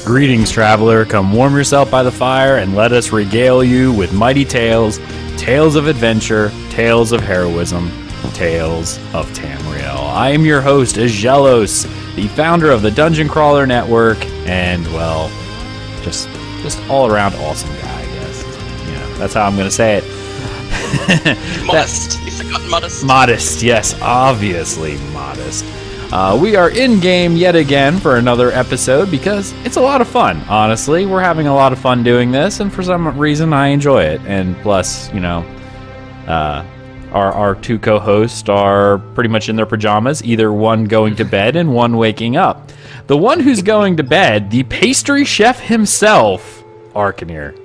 Greetings, traveler. Come warm yourself by the fire and let us regale you with mighty tales, tales of adventure, tales of heroism, tales of Tamriel. I am your host, Aggelos, the founder of the Dungeon Crawler Network, and, well, just all-around awesome guy, I guess. Yeah, that's how I'm going to say it. Modest. You forgot modest. Modest, yes, obviously modest. We are in-game yet again for another episode because it's a lot of fun, honestly. We're having a lot of fun doing this, and for some reason I enjoy it. And plus, you know, our two co-hosts are pretty much in their pajamas, either one going to bed and one waking up. The one who's going to bed, the pastry chef himself, Arkhaniir.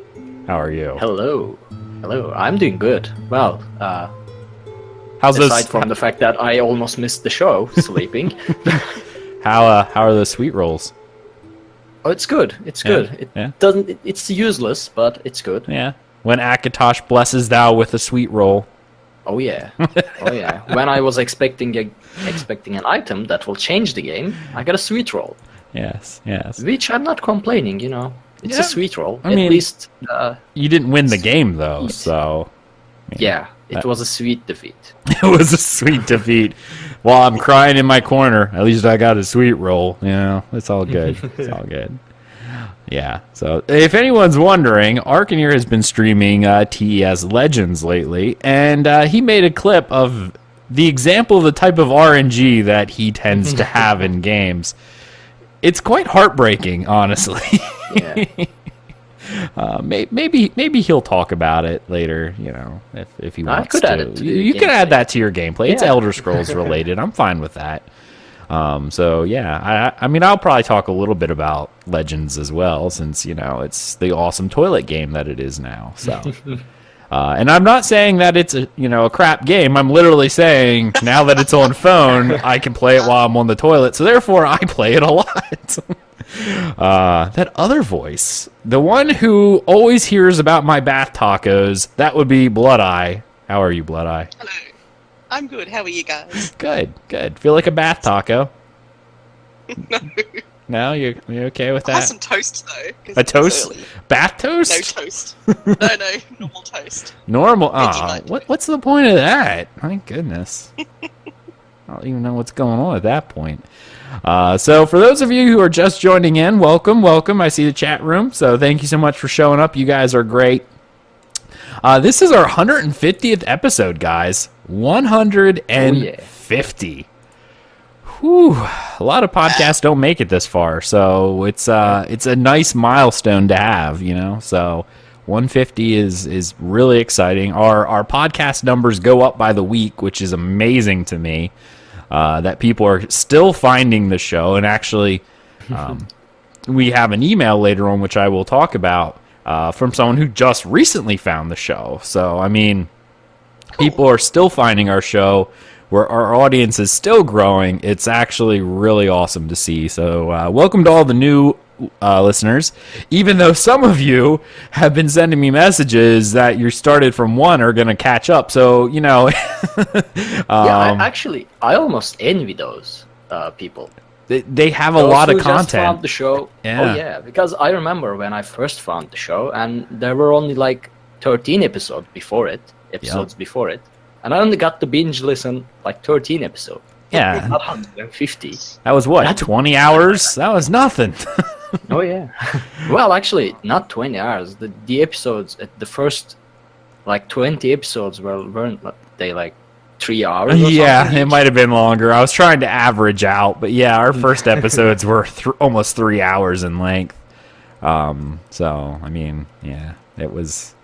How are you? Hello. I'm doing good. Well, how's aside from the fact that I almost missed the show sleeping. How are those sweet rolls? Oh, it's good. It's good. It's useless, but it's good. Yeah. When Akatosh blesses thou with a sweet roll. Oh yeah. When I was expecting an item that will change the game, I got a sweet roll. Yes. Which I'm not complaining, you know. It's a sweet roll. I mean, at least you didn't win the game though, so yeah. It was a sweet defeat. It was a sweet defeat. While I'm crying in my corner, at least I got a sweet roll. You know, it's all good. It's all good. Yeah, so if anyone's wondering, Arkhaniir has been streaming TES Legends lately, and he made a clip of the example of the type of RNG that he tends to have in games. It's quite heartbreaking, honestly. Yeah. Maybe he'll talk about it later, you know, if he wants to. Add it to you can add that to your gameplay. It's Yeah. Elder Scrolls related. I'm fine with that. So yeah, I mean, I'll probably talk a little bit about Legends as well, since, you know, it's the awesome toilet game that it is now. So, and I'm not saying that it's a crap game. I'm literally saying now that it's on phone, I can play it while I'm on the toilet. So therefore, I play it a lot. That other voice, the one who always hears about my bath tacos, that would be Blood-Eye. How are you, Blood-Eye? Hello. I'm good. How are you guys? Good. Feel like a bath taco. No. No, you okay with I have that? some toast though. 'cause A it's toast? early. Bath toast? No toast. No, normal toast. Normal. Veggie Oh, light. what's the point of that? My goodness. I don't even know what's going on at that point. So for those of you who are just joining in, welcome. I see the chat room, so thank you so much for showing up. You guys are great. This is our 150th episode, guys. 150. Whew. A lot of podcasts don't make it this far, so it's a nice milestone to have, you know. So 150 is really exciting. Our podcast numbers go up by the week, which is amazing to me. That people are still finding the show, and actually, we have an email later on, which I will talk about, from someone who just recently found the show. So, I mean, people are still finding our show, where our audience is still growing. It's actually really awesome to see. So, welcome to all the new listeners, even though some of you have been sending me messages that you started from one are going to catch up. So, you know. I almost envy those people. They have a Those lot of who just content. found the show. Yeah. Oh yeah, because I remember when I first found the show, and there were only like 13 episodes before it, and I only got to binge listen like 13 episodes. Yeah. Not 150. That was what, 20 hours? That was nothing. Oh yeah. Well, actually, not 20 hours. The episodes, the first like 20 episodes weren't they like 3 hours? Or Yeah, something it each? might have been longer. I was trying to average out, but yeah, our first episodes were almost 3 hours in length. So, I mean, yeah, it was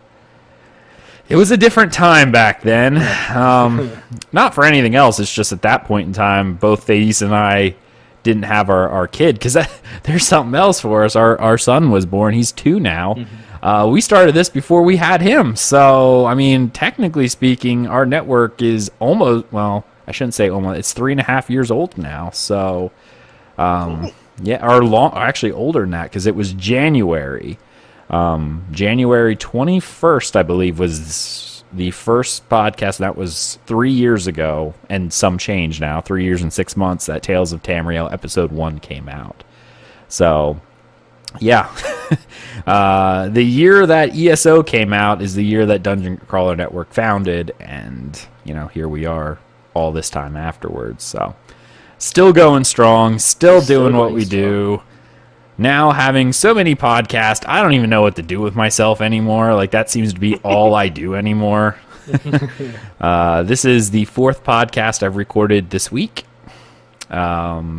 a different time back then. Not for anything else. It's just at that point in time, both Thais and I didn't have our kid, because there's something else for us. Our son was born. He's 2 now. We started this before we had him. So, I mean, technically speaking, our network is almost, well, I shouldn't say almost, it's 3.5 years old now. So, yeah, actually older than that, because it was January. January 21st, I believe, was the first podcast. That was 3 years ago and some change now, 3 years and 6 months, that Tales of Tamriel episode 1 came out. So Yeah. The year that ESO came out is the year that Dungeon Crawler Network founded, and, here we are all this time afterwards. So, still going strong, still doing what we do. Now having so many podcasts, I don't even know what to do with myself anymore. Like, that seems to be all I do anymore. This is the 4th podcast I've recorded this week. So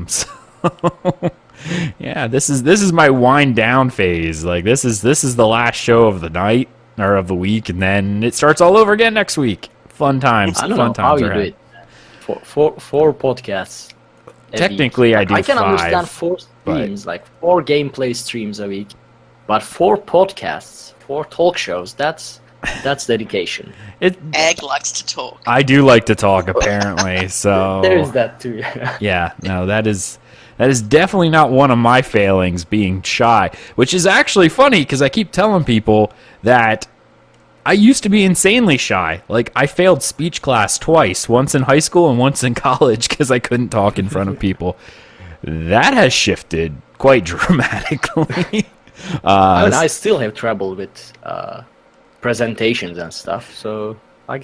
yeah, this is my wind down phase. Like, this is the last show of the night or of the week, and then it starts all over again next week. Fun times. I don't know how you do it. Four podcasts. Technically, I do 5. I can understand 4 streams, like 4 gameplay streams a week, but 4 podcasts, 4 talk shows. That's dedication. Egg likes to talk. I do like to talk, apparently. So there's that too. Yeah, no, that is definitely not one of my failings, being shy, which is actually funny because I keep telling people that I used to be insanely shy. Like, I failed speech class twice, once in high school and once in college because I couldn't talk in front of people. That has shifted quite dramatically. I still have trouble with presentations and stuff, so I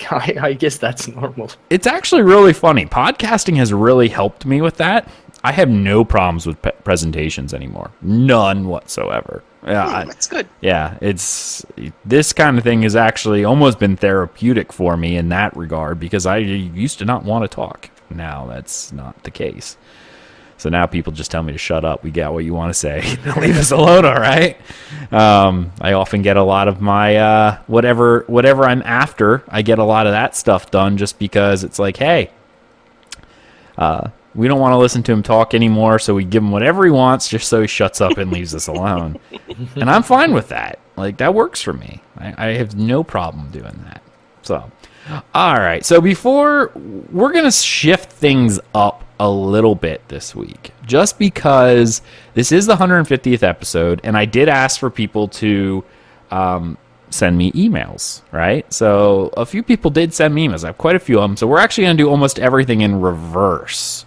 guess that's normal. It's actually really funny. Podcasting has really helped me with that. I have no problems with presentations anymore. None whatsoever. Yeah, that's good. Yeah, this kind of thing has actually almost been therapeutic for me in that regard because I used to not want to talk. Now that's not the case. So now people just tell me to shut up. We got what you want to say. Leave us alone, all right? I often get a lot of my whatever I'm after. I get a lot of that stuff done just because it's like, hey, we don't want to listen to him talk anymore, so we give him whatever he wants just so he shuts up and leaves us alone. And I'm fine with that. Like, that works for me. I have no problem doing that. So, all right. So we're going to shift things up a little bit this week, just because this is the 150th episode, and I did ask for people to send me emails, right? So a few people did send me emails. I have quite a few of them. So we're actually going to do almost everything in reverse.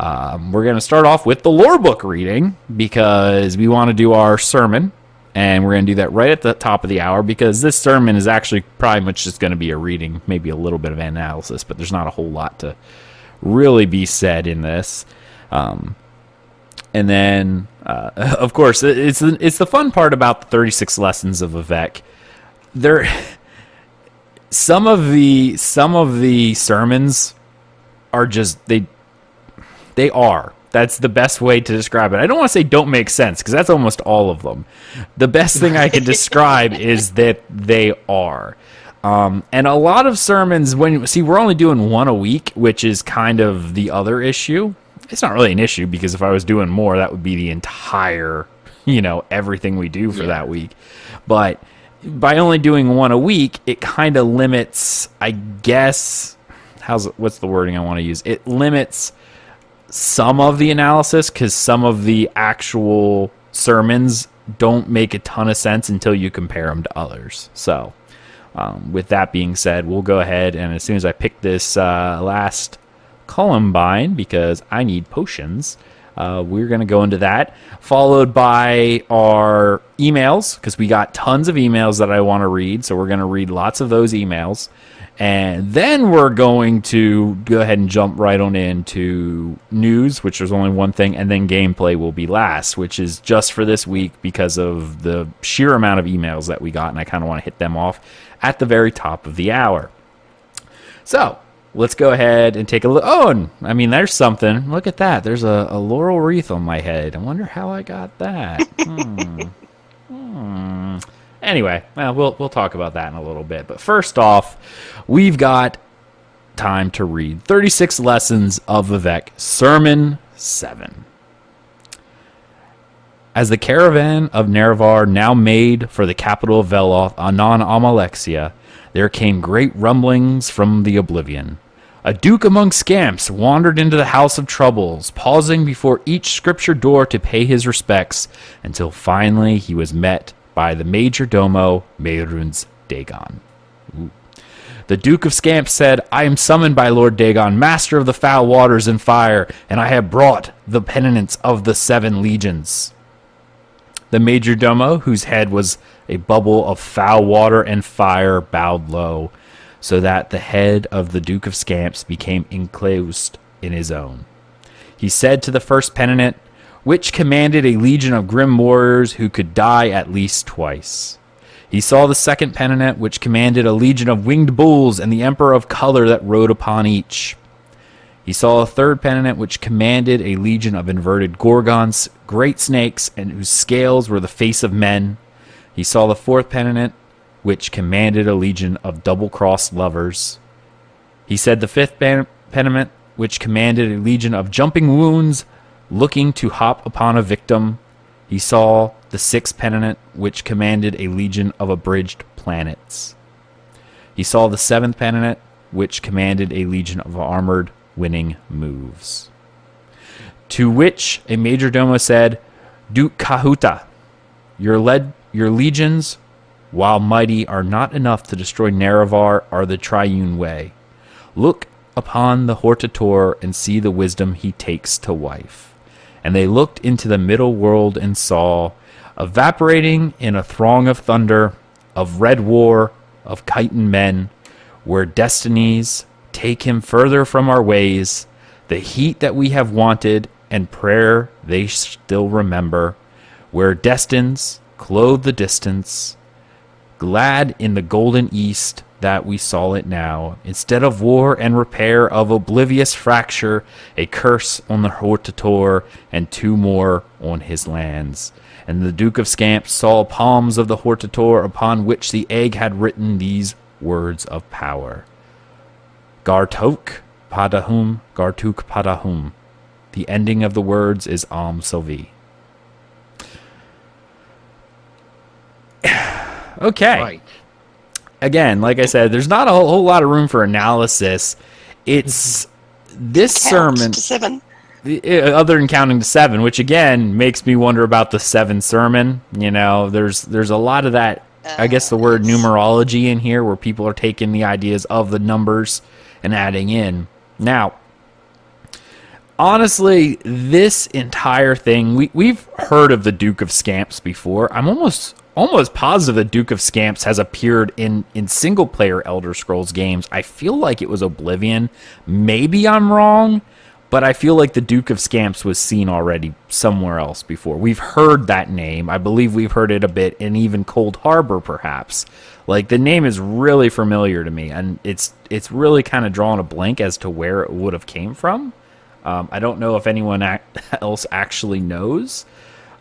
We're going to start off with the lore book reading because we want to do our sermon, and we're going to do that right at the top of the hour because this sermon is actually probably much just going to be a reading, maybe a little bit of analysis, but there's not a whole lot to really be said in this. And then, of course, it's the fun part about the 36 Lessons of Vivec. Some of the sermons are just they are. That's the best way to describe it. I don't want to say don't make sense because that's almost all of them. The best thing I can describe is that they are. And a lot of sermons, we're only doing one a week, which is kind of the other issue. It's not really an issue because if I was doing more, that would be the entire, everything we do for that week. But by only doing one a week, it kind of limits, I guess, what's the wording I want to use? It limits some of the analysis because some of the actual sermons don't make a ton of sense until you compare them to others. So, with that being said, we'll go ahead and as soon as I pick this last Columbine, because I need potions, we're going to go into that, followed by our emails, because we got tons of emails that I want to read, so we're going to read lots of those emails. And then we're going to go ahead and jump right on into news, which is only one thing, and then gameplay will be last, which is just for this week because of the sheer amount of emails that we got, and I kind of want to hit them off at the very top of the hour. So, let's go ahead and take a look. Oh, and I mean, there's something. Look at that. There's a laurel wreath on my head. I wonder how I got that. Anyway, well, we'll talk about that in a little bit. But first off, we've got time to read 36 Lessons of Vivec, Sermon 7. As the caravan of Nerevar now made for the capital of Veloth, Anon Amalexia, there came great rumblings from the oblivion. A duke among scamps wandered into the House of Troubles, pausing before each scripture door to pay his respects, until finally he was met by the major domo, Mehrunes Dagon. Ooh. The Duke of Scamps said, I am summoned by Lord Dagon, master of the foul waters and fire, and I have brought the penitents of the 7 legions. The majordomo, whose head was a bubble of foul water and fire, bowed low, so that the head of the Duke of Scamps became enclosed in his own. He said to the first penitent, which commanded a legion of grim warriors who could die at least twice. He saw the second penitent, which commanded a legion of winged bulls and the emperor of color that rode upon each. He saw a third penitent, which commanded a legion of inverted gorgons, great snakes, and whose scales were the face of men. He saw the fourth penitent, which commanded a legion of double-crossed lovers. He said the fifth penitent, which commanded a legion of jumping wounds, looking to hop upon a victim. He saw the sixth penitent, which commanded a legion of abridged planets. He saw the seventh penitent, which commanded a legion of armored winning moves. To which a majordomo said, Duke Kahuta, your legions, while mighty, are not enough to destroy Nerevar or the Triune Way. Look upon the Hortator and see the wisdom he takes to wife. And they looked into the middle world and saw, evaporating in a throng of thunder, of red war, of chitin men, where destinies take him further from our ways, the heat that we have wanted, and prayer they still remember, where destines clothe the distance, glad in the golden east that we saw it now, instead of war and repair of oblivious fracture, a curse on the Hortator, and two more on his lands. And the Duke of Scamps saw palms of the Hortator, upon which the egg had written these words of power. Gartok Padahum, Gartuk Padahum. The ending of the words is Am Sylvie. Okay. Right. Again, like I said, there's not a whole lot of room for analysis. It's this sermon, To 7. other than counting to 7, which again makes me wonder about the 7 sermon. You know, there's a lot of that. I guess the word numerology in here, where people are taking the ideas of the numbers and adding in. Now, honestly, this entire thing, we've heard of the Duke of Scamps before. I'm almost positive the Duke of Scamps has appeared in single-player Elder Scrolls games. I feel like it was Oblivion. Maybe I'm wrong, but I feel like the Duke of Scamps was seen already somewhere else before. We've heard that name. I believe we've heard it a bit in even Cold Harbor, perhaps. Like, the name is really familiar to me, and it's really kind of drawing a blank as to where it would have came from. I don't know if anyone else actually knows.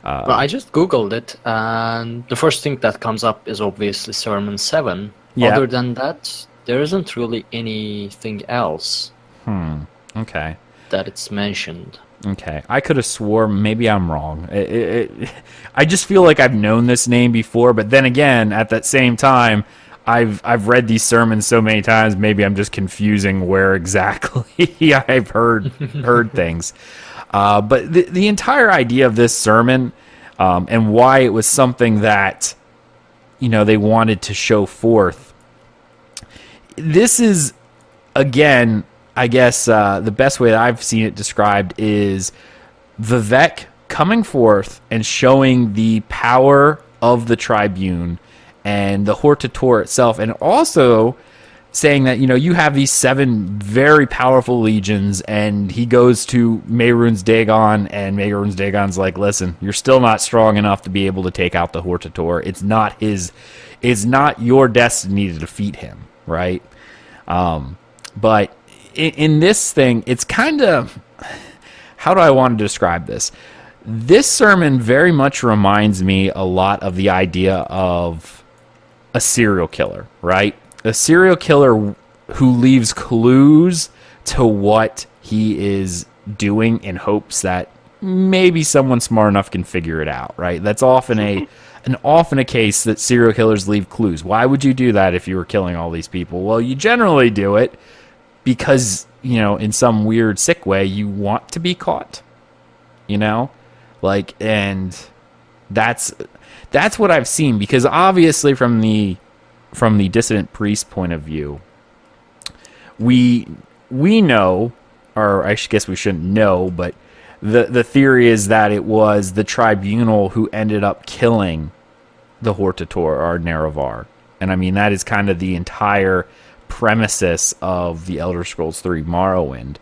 Well, I just Googled it, and the first thing that comes up is obviously Sermon 7. Yeah. Other than that, there isn't really anything else Okay. that it's mentioned. Okay. I could have swore, maybe I'm wrong. I just feel like I've known this name before, but then again, at that same time, I've read these sermons so many times, maybe I'm just confusing where exactly I've heard things. But the entire idea of this sermon, and why it was something that, you know, they wanted to show forth. This is, again, I guess the best way that I've seen it described is Vivec coming forth and showing the power of the Tribune and the Hortator itself, and also saying that, you know, you have these 7 very powerful legions, and he goes to Mehrunes Dagon, and Mehrunes Dagon's like, listen, you're still not strong enough to be able to take out the Hortator. It's not your destiny to defeat him, right? But in this thing, it's kind of, how do I want to describe this? This sermon very much reminds me a lot of the idea of a serial killer, right? A serial killer who leaves clues to what he is doing in hopes that maybe someone smart enough can figure it out, right? That's often a case that serial killers leave clues. Why would you do that if you were killing all these people? Well, you generally do it because, you know, in some weird, sick way, you want to be caught, you know? Like, and that's what I've seen, because obviously from the dissident priest point of view, we know, or I guess we shouldn't know, but the theory is that it was the Tribunal who ended up killing the Hortator or Nerevar. And I mean, that is kind of the entire premises of the Elder Scrolls 3 Morrowind,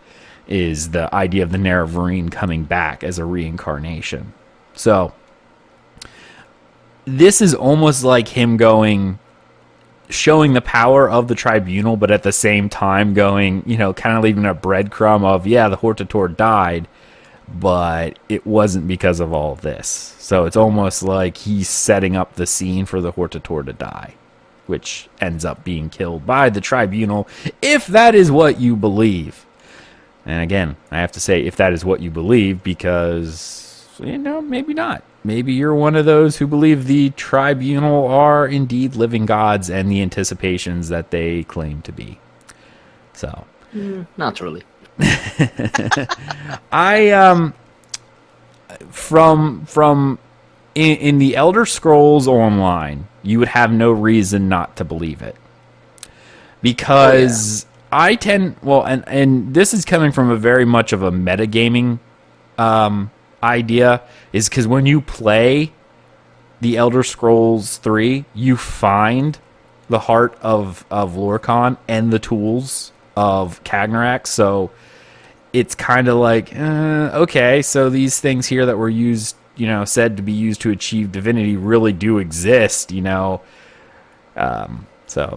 is the idea of the Nerevarine coming back as a reincarnation. So this is almost like him showing the power of the Tribunal, but at the same time going, kind of leaving a breadcrumb of, yeah, the Hortator died, but it wasn't because of all this. So it's almost like he's setting up the scene for the Hortator to die, which ends up being killed by the Tribunal, if that is what you believe. And again, I have to say, if that is what you believe, because, maybe not. Maybe you're one of those who believe the Tribunal are indeed living gods and the anticipations that they claim to be. So. Not really. From in the Elder Scrolls Online, you would have no reason not to believe it. Because and this is coming from a very much of a metagaming idea, is because when you play the Elder Scrolls 3, you find the heart of Lorkhan and the tools of Cagnarak. So it's kind of like, okay, so these things here that were used, said to be used to achieve divinity really do exist, so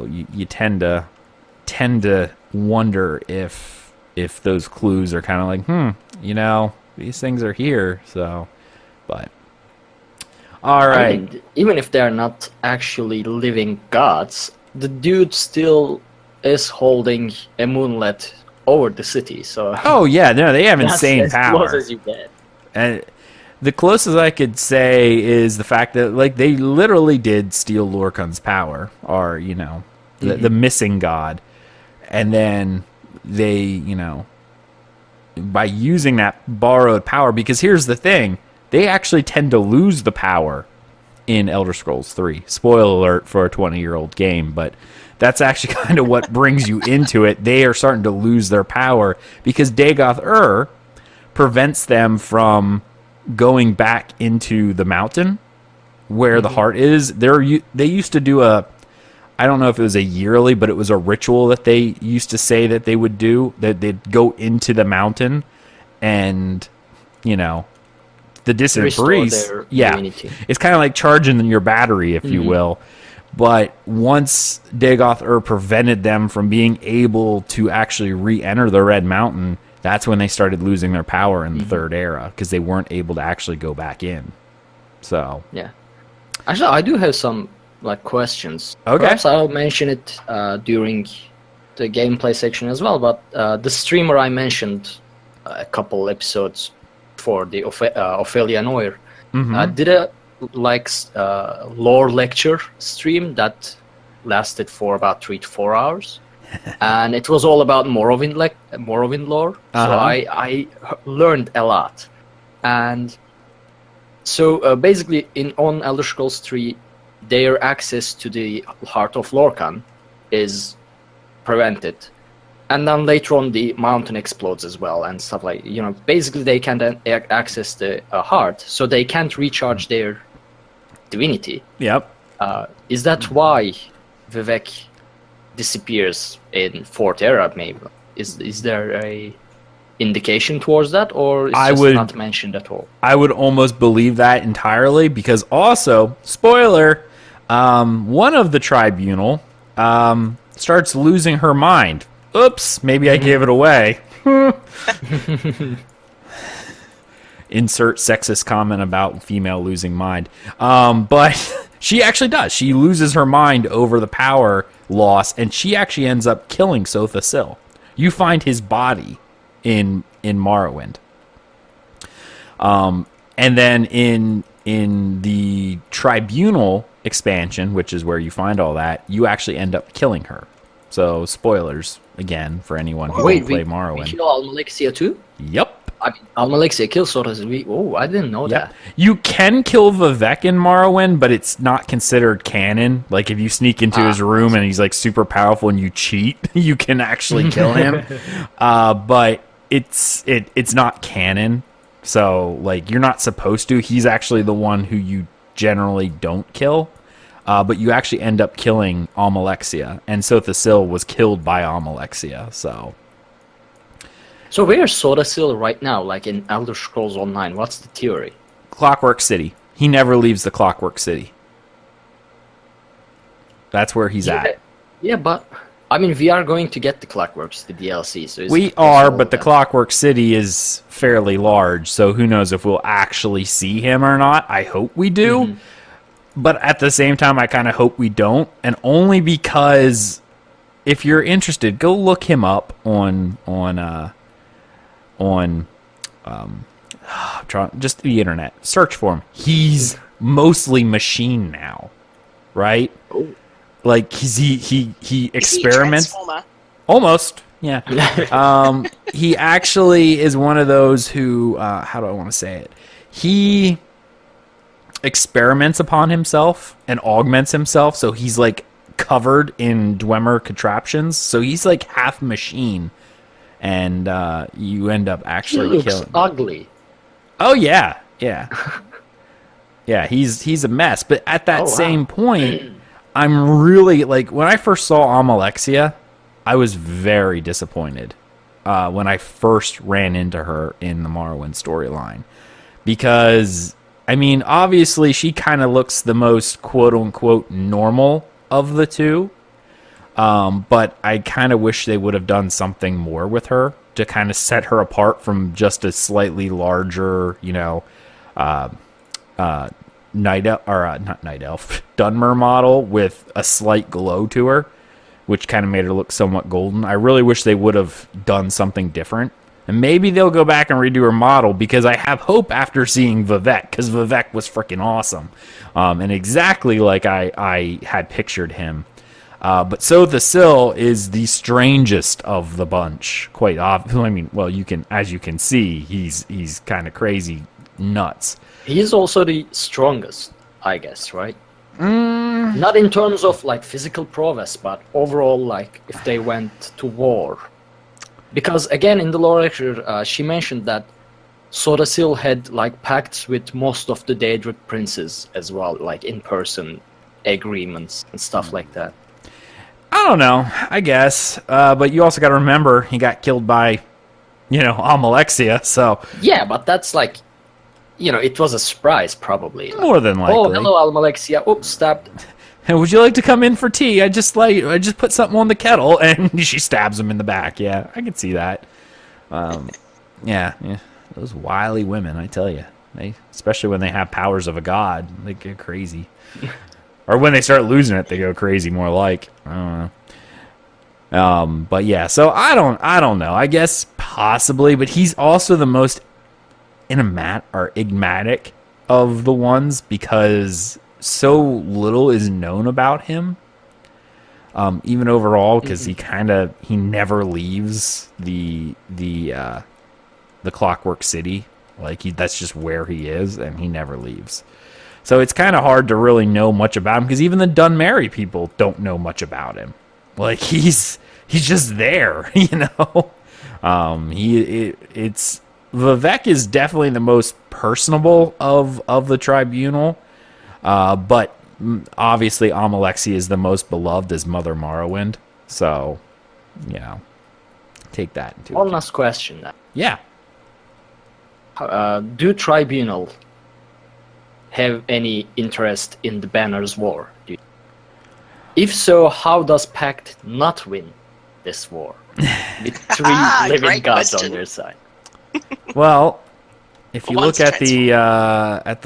you tend to wonder if those clues are kind of like, these things are here. So, but all right. I mean, even if they're not actually living gods, the dude still is holding a moonlet over the city. So oh yeah, no, they have insane as power. close as you get. And the closest I could say is the fact that they literally did steal Lorkhan's power, or the missing god, and then they by using that borrowed power, because here's the thing, they actually tend to lose the power in Elder Scrolls 3. Spoiler alert for a 20-year-old game, but that's actually kind of what brings you into it. They are starting to lose their power because Dagoth prevents them from going back into the mountain where the heart is. They used to do I don't know if it was a yearly, but it was a ritual that they used to say that they would do, that they'd go into the mountain and, the distant breeze. Yeah. Divinity. It's kind of like charging your battery, if you will. But once Dagoth prevented them from being able to actually re-enter the Red Mountain, that's when they started losing their power in the Third Era, because they weren't able to actually go back in. So. Yeah. Actually, I do have some questions. Okay. Perhaps I'll mention it during the gameplay section as well. But the streamer I mentioned a couple episodes for the Ophelia Noir did a lore lecture stream that lasted for about 3 to 4 hours, and it was all about Morrowind lore. So I learned a lot, and so basically on Elder Scrolls 3. Their access to the heart of Lorkhan is prevented, and then later on the mountain explodes as well and stuff like basically they can't access the heart, so they can't recharge their divinity. Yep. Is that why Vivec disappears in Fourth Era? Maybe is there a indication towards that, or it's not mentioned at all? I would almost believe that entirely, because also, spoiler, one of the Tribunal starts losing her mind. Oops, maybe I gave it away. Insert sexist comment about female losing mind. But she actually does. She loses her mind over the power loss, and she actually ends up killing Sotha Sil. You find his body in Morrowind. And then in the Tribunal expansion, which is where you find all that, you actually end up killing her. So spoilers again for anyone who won't play Morrowind. We kill Almalexia too? Yep. I mean, Almalexia kills Sotha Sil. Oh, I didn't know that. You can kill Vivec in Morrowind, but it's not considered canon. Like, if you sneak into his room and he's like super powerful and you cheat, you can actually kill him. But it's not canon. So, like, you're not supposed to. He's actually the one who you generally don't kill. But you actually end up killing Almalexia. And Sothasil was killed by Almalexia, so... So where's Sodasil right now, like in Elder Scrolls Online? What's the theory? Clockwork City. He never leaves the Clockwork City. That's where he's at. Yeah, but... I mean, we are going to get the Clockwork City DLC, so... We are, but the Clockwork City is fairly large, so who knows if we'll actually see him or not. I hope we do. Mm-hmm. But at the same time, I kind of hope we don't. And only because if you're interested, go look him up on just the internet. Search for him. He's mostly machine now, right? Oh. Like he experiments. Almost, yeah. He actually is one of those who how do I want to say it? He experiments upon himself and augments himself, so he's like covered in Dwemer contraptions. So he's like half machine. And you end up actually killing him. Ugly. Oh yeah. Yeah, he's a mess. But at that same point, I'm really like when I first saw Almalexia, I was very disappointed when I first ran into her in the Morrowind storyline. Because I mean, obviously she kind of looks the most quote unquote normal of the two. But I kind of wish they would have done something more with her to kind of set her apart from just a slightly larger, not night elf, Dunmer model with a slight glow to her, which kind of made her look somewhat golden. I really wish they would have done something different. And maybe they'll go back and redo her model because I have hope after seeing Vivec, because Vivec was freaking awesome. And exactly like I had pictured him. But Sothasil is the strangest of the bunch. Quite obvious. I mean, well, as you can see, he's kind of crazy, nuts. He's also the strongest, I guess, right? Not in terms of like physical prowess, but overall, like if they went to war. Because again, in the lore lecture, she mentioned that Sothasil had like pacts with most of the Daedric princes as well, like in-person agreements and stuff like that. I don't know, I guess. But you also got to remember, he got killed by, Almalexia, so... Yeah, but that's like, it was a surprise, probably. More than likely. Oh, hello, Almalexia. Oops, stabbed. Would you like to come in for tea? I just put something on the kettle, and she stabs him in the back. Yeah, I can see that. Yeah, those wily women, I tell you. Especially when they have powers of a god, they get crazy. Or when they start losing it, they go crazy. More like, I don't know. But yeah, so I don't know. I guess possibly, but he's also the most enigmatic of the ones because so little is known about him. Even overall, because he never leaves the Clockwork City. Like that's just where he is, and he never leaves. So it's kind of hard to really know much about him because even the Dunmeri people don't know much about him. Like he's just there, Vivec is definitely the most personable of the Tribunal, but obviously Almalexia is the most beloved as Mother Morrowind. So, take that into account. One last question. Yeah. Do Tribunal have any interest in the Banner's War? If so, how does Pact not win this war? With 3 living gods on their side. Well, if you look at the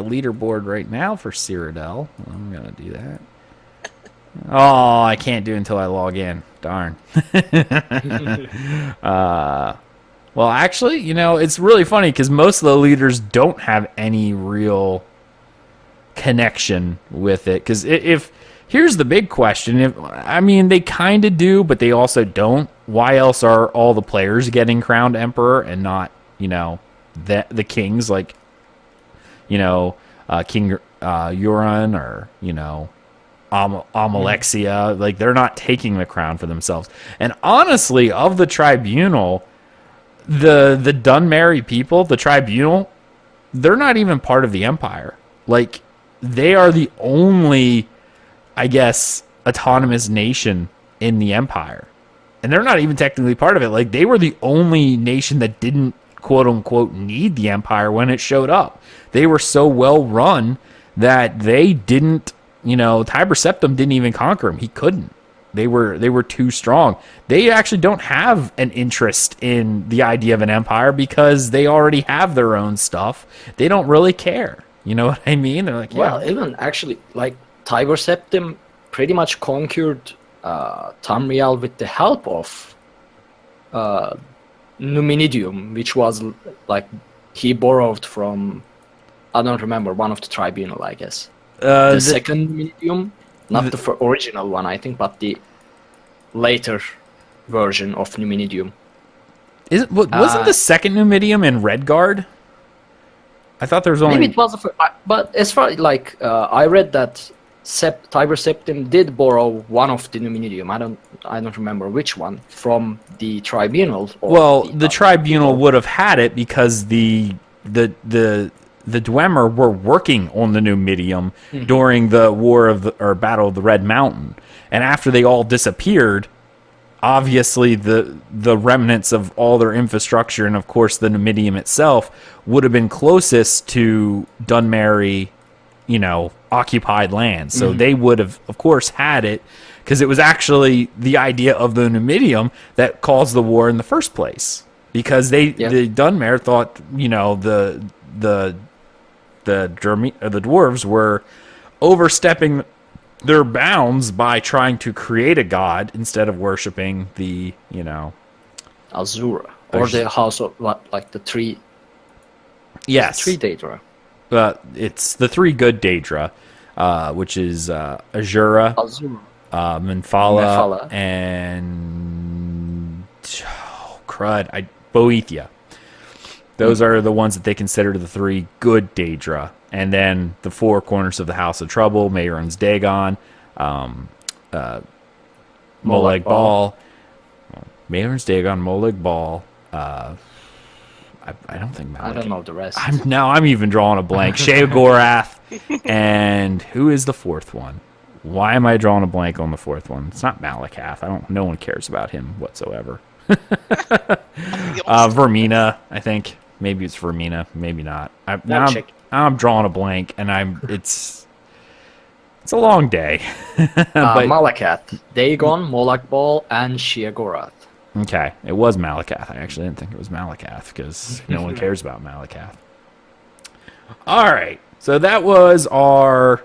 leaderboard right now for Cyrodiil, I'm gonna do that. Oh, I can't do it until I log in. Darn. Well, actually, it's really funny because most of the leaders don't have any real connection with it. Because here's the big question. They kind of do, but they also don't. Why else are all the players getting crowned emperor and not, the kings like, King Euron or, Almalexia? Like, they're not taking the crown for themselves. And honestly, of the Tribunal, the Dunmeri people, the Tribunal, they're not even part of the Empire. Like, they are the only, I guess, autonomous nation in the Empire. And they're not even technically part of it. Like, they were the only nation that didn't, quote unquote, need the Empire when it showed up. They were so well run that they didn't, Tiber Septim didn't even conquer him. He couldn't. They were too strong. They actually don't have an interest in the idea of an empire because they already have their own stuff. They don't really care. You know what I mean? They're like, well, even actually, like, Tiber Septim pretty much conquered Tamriel with the help of Numinidium, which was like he borrowed from, I don't remember, one of the Tribunal, I guess. The second Numinidium, not the original one, I think, but the later version of Numinidium. Wasn't the second Numidium in Redguard? I thought there was only... Maybe it was, but as far like I read that Tiber Septim did borrow one of the Numinidium. I don't remember which one from the Tribunal. Well, the Tribunal would have had it because the Dwemer were working on the Numidium during the Battle of the Red Mountain, and after they all disappeared, obviously the remnants of all their infrastructure and of course the Numidium itself would have been closest to Dunmeri, occupied land. So they would have, of course, had it because it was actually the idea of the Numidium that caused the war in the first place. Because the Dunmer thought, the dwarves were overstepping their bounds by trying to create a god instead of worshiping the, Azura, or the house of like the three. Yes, three Daedra. It's the three good Daedra, which is Azura, Menphala, and Boethia. Those are the ones that they consider the three good Daedra. And then the four corners of the House of Trouble, Mehrunes Dagon, Molag Bal. Mehrunes Dagon, Molag Bal. I don't think Malekith. I don't know the rest. I'm even drawing a blank. Sheogorath. And who is the fourth one? Why am I drawing a blank on the fourth one? It's not Malekith. No one cares about him whatsoever. Vermina, I think. Maybe it's Vermina, maybe not. I'm drawing a blank, and it's a long day. But, Malakath, Dagon, Molag Bal, and Sheogorath. Okay, it was Malakath. I actually didn't think it was Malakath because no one cares about Malakath. All right, so that was our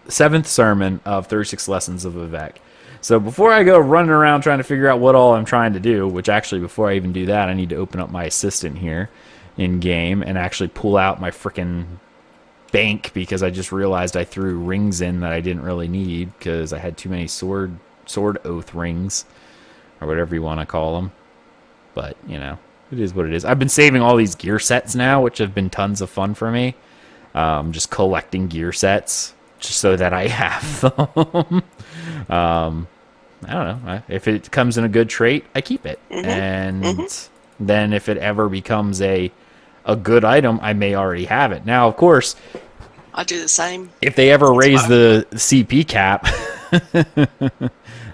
7th sermon of 36 Lessons of Vivec. So before I go running around trying to figure out what all I'm trying to do, which actually before I even do that, I need to open up my assistant here in game and actually pull out my frickin' bank because I just realized I threw rings in that I didn't really need because I had too many sword oath rings or whatever you want to call them. But, it is what it is. I've been saving all these gear sets now, which have been tons of fun for me. Just collecting gear sets just so that I have them. I don't know. If it comes in a good trait, I keep it. And then if it ever becomes a good item, I may already have it. Now, of course, I do the same. If they ever raise the CP cap,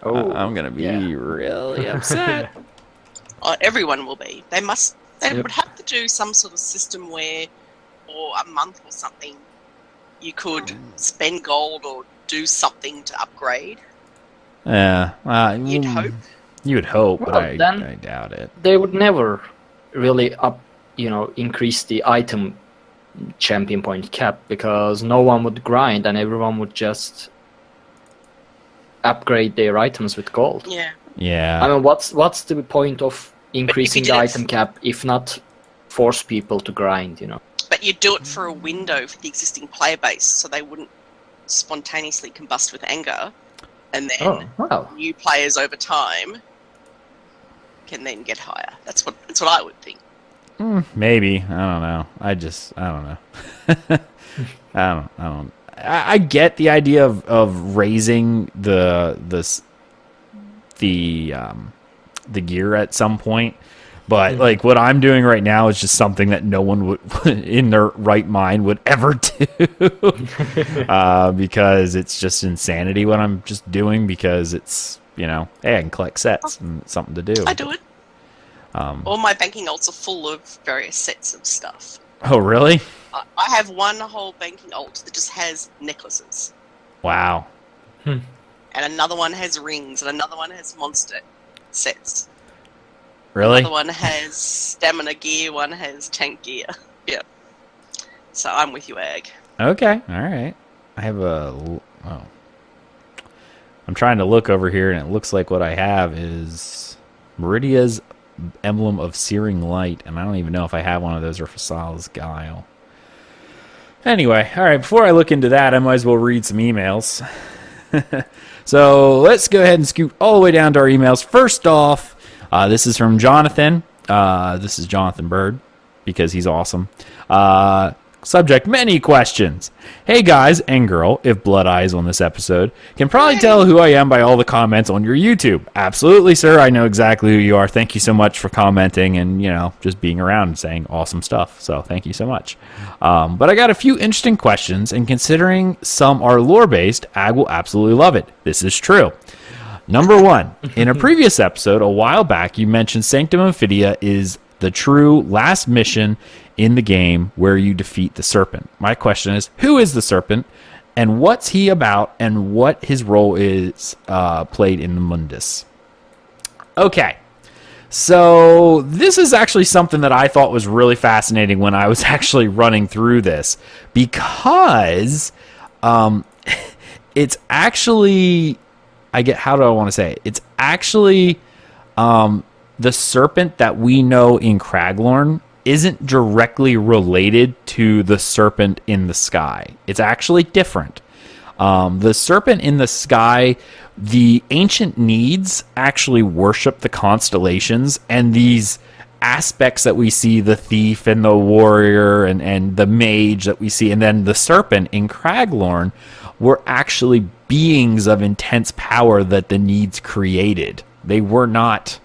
I'm going to be really upset. Everyone will be. They would have to do some sort of system where, for a month or something, you could spend gold or do something to upgrade. Yeah, you'd hope. You would hope, well, but I doubt it. They would never really increase the item champion point cap because no one would grind and everyone would just upgrade their items with gold. Yeah. Yeah. I mean, what's the point of increasing the item cap if not force people to grind? But you do it for a window for the existing player base, so they wouldn't spontaneously combust with anger. And then new players over time can then get higher. That's what I would think. Maybe. I don't know. I don't know. I get the idea of raising the gear at some point, But like what I'm doing right now is just something that no one would in their right mind would ever do. Because it's just insanity what I'm just doing, because it's, hey, I can collect sets and it's something to do. I do it. All my banking alts are full of various sets of stuff. Oh, really? I have one whole banking alt that just has necklaces. Wow. And another one has rings, and another one has monster sets. Really? Another one has stamina gear, one has tank gear. Yeah. So I'm with you, Ag. Okay, all right. I have I'm trying to look over here, and it looks like what I have is Meridia's Emblem of Searing Light, and I don't even know if I have one of those or Fasal's Guile. Anyway, all right, before I look into that, I might as well read some emails. So let's go ahead and scoot all the way down to our emails. First off, this is from Jonathan. This is Jonathan Bird, because he's awesome. Subject, many questions. Hey guys and girl, if Blood-Eye is on this episode, can probably tell who I am by all the comments on your YouTube. Absolutely, sir. I know exactly who you are. Thank you so much for commenting and, just being around and saying awesome stuff. So thank you so much. But I got a few interesting questions, and considering some are lore-based, Ag will absolutely love it. This is true. Number 1, in a previous episode a while back, you mentioned Sanctum Ophidia is the true last mission in the game where you defeat the serpent. My question is, who is the serpent, and what's he about, and what his role is played in the Mundus? Okay, so this is actually something that I thought was really fascinating when I was actually running through this, because it's actually, how do I want to say it? It's actually the serpent that we know in Craglorn isn't directly related to the serpent in the sky. It's actually different. The serpent in the sky, the ancient Needs actually worship the constellations, and these aspects that we see, the thief and the warrior and the mage that we see, and then the serpent in Craglorn, were actually beings of intense power that the Needs created. They were not,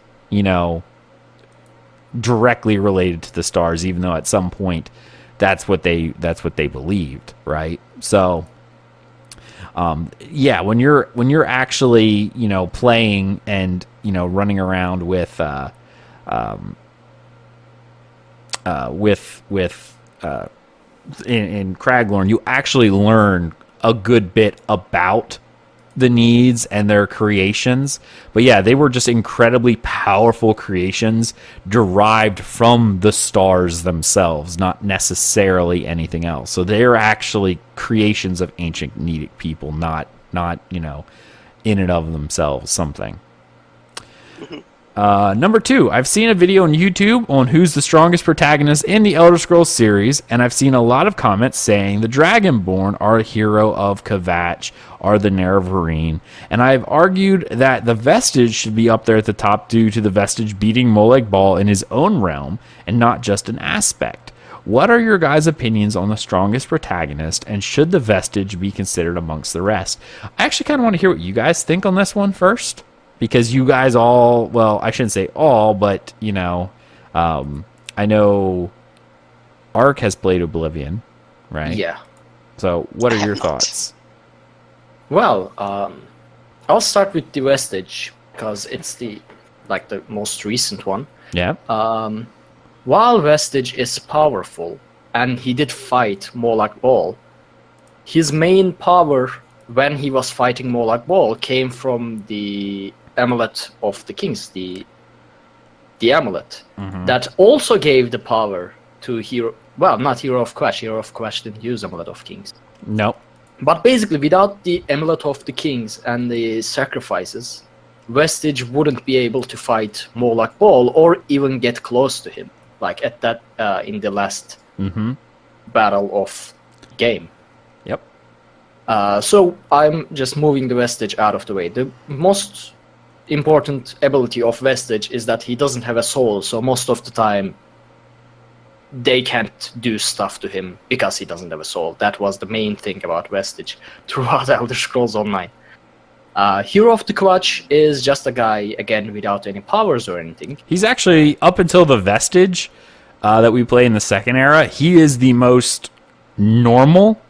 directly related to the stars, even though at some point that's what they believed, right? So when you're actually playing and running around with in Craglorn, you actually learn a good bit about the Needs and their creations. But yeah, they were just incredibly powerful creations derived from the stars themselves, not necessarily anything else. So they're actually creations of ancient Nedic people, not in and of themselves something. Number 2, I've seen a video on YouTube on who's the strongest protagonist in the Elder Scrolls series, and I've seen a lot of comments saying the Dragonborn are a hero of Kvatch, are the Nerevarine, and I've argued that the Vestige should be up there at the top due to the Vestige beating Molag Bal in his own realm, and not just an aspect. What are your guys' opinions on the strongest protagonist, and should the Vestige be considered amongst the rest? I actually kind of want to hear what you guys think on this one first. Because you guys all, well, I shouldn't say all, but, I know Ark has played Oblivion, right? Yeah. So, what are your thoughts? Well, I'll start with the Vestige, because it's the most recent one. Yeah. While Vestige is powerful, and he did fight Molag Bal, his main power when he was fighting Molag Bal came from the Amulet of the Kings, the amulet, that also gave the power to not Hero of Kvatch. Hero of Kvatch didn't use Amulet of Kings. Nope. But basically, without the Amulet of the Kings and the sacrifices, Vestige wouldn't be able to fight Molag Bal or even get close to him, at that in the last battle of game. Yep. So I'm just moving the Vestige out of the way. The most important ability of Vestige is that he doesn't have a soul, so most of the time they can't do stuff to him because he doesn't have a soul. That was the main thing about Vestige throughout Elder Scrolls Online. Hero of the Kvatch is just a guy, again, without any powers or anything. He's actually, up until the Vestige that we play in the second era, he is the most normal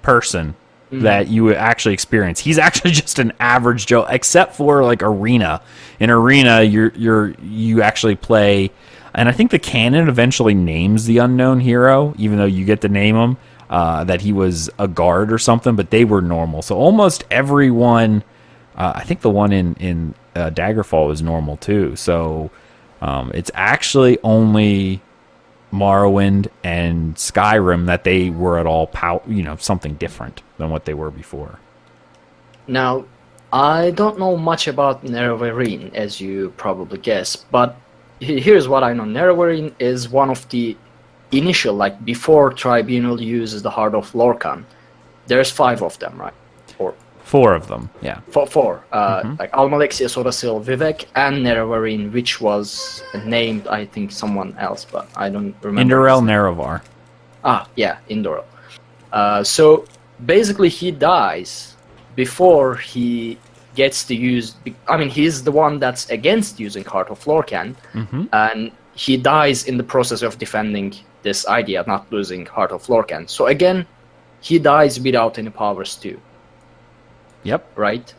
person that you would actually experience. He's actually just an average Joe, except for like Arena. In Arena, you actually play, and I think the canon eventually names the unknown hero, even though you get to name him, that he was a guard or something, but they were normal. So almost everyone, I think the one in Daggerfall was normal too. So it's actually only Morrowind and Skyrim that they were at all something different than what they were before. Now, I don't know much about Nerevarine, as you probably guess, but here's what I know. Nerevarine is one of the initial, like before Tribunal uses the Heart of Lorkhan. There's 5 of them, right? Or 4 of them, yeah. Four. Like Almalexia, Sodasil, Vivec, and Nerevarine, which was named, I think, someone else, but I don't remember. Indorel Nerevar. Ah, yeah, Indorel. So basically, he dies before he gets to use. I mean, he's the one that's against using Heart of Lorkhan, and he dies in the process of defending this idea of not losing Heart of Lorkhan. So again, he dies without any powers too. Yep. Right?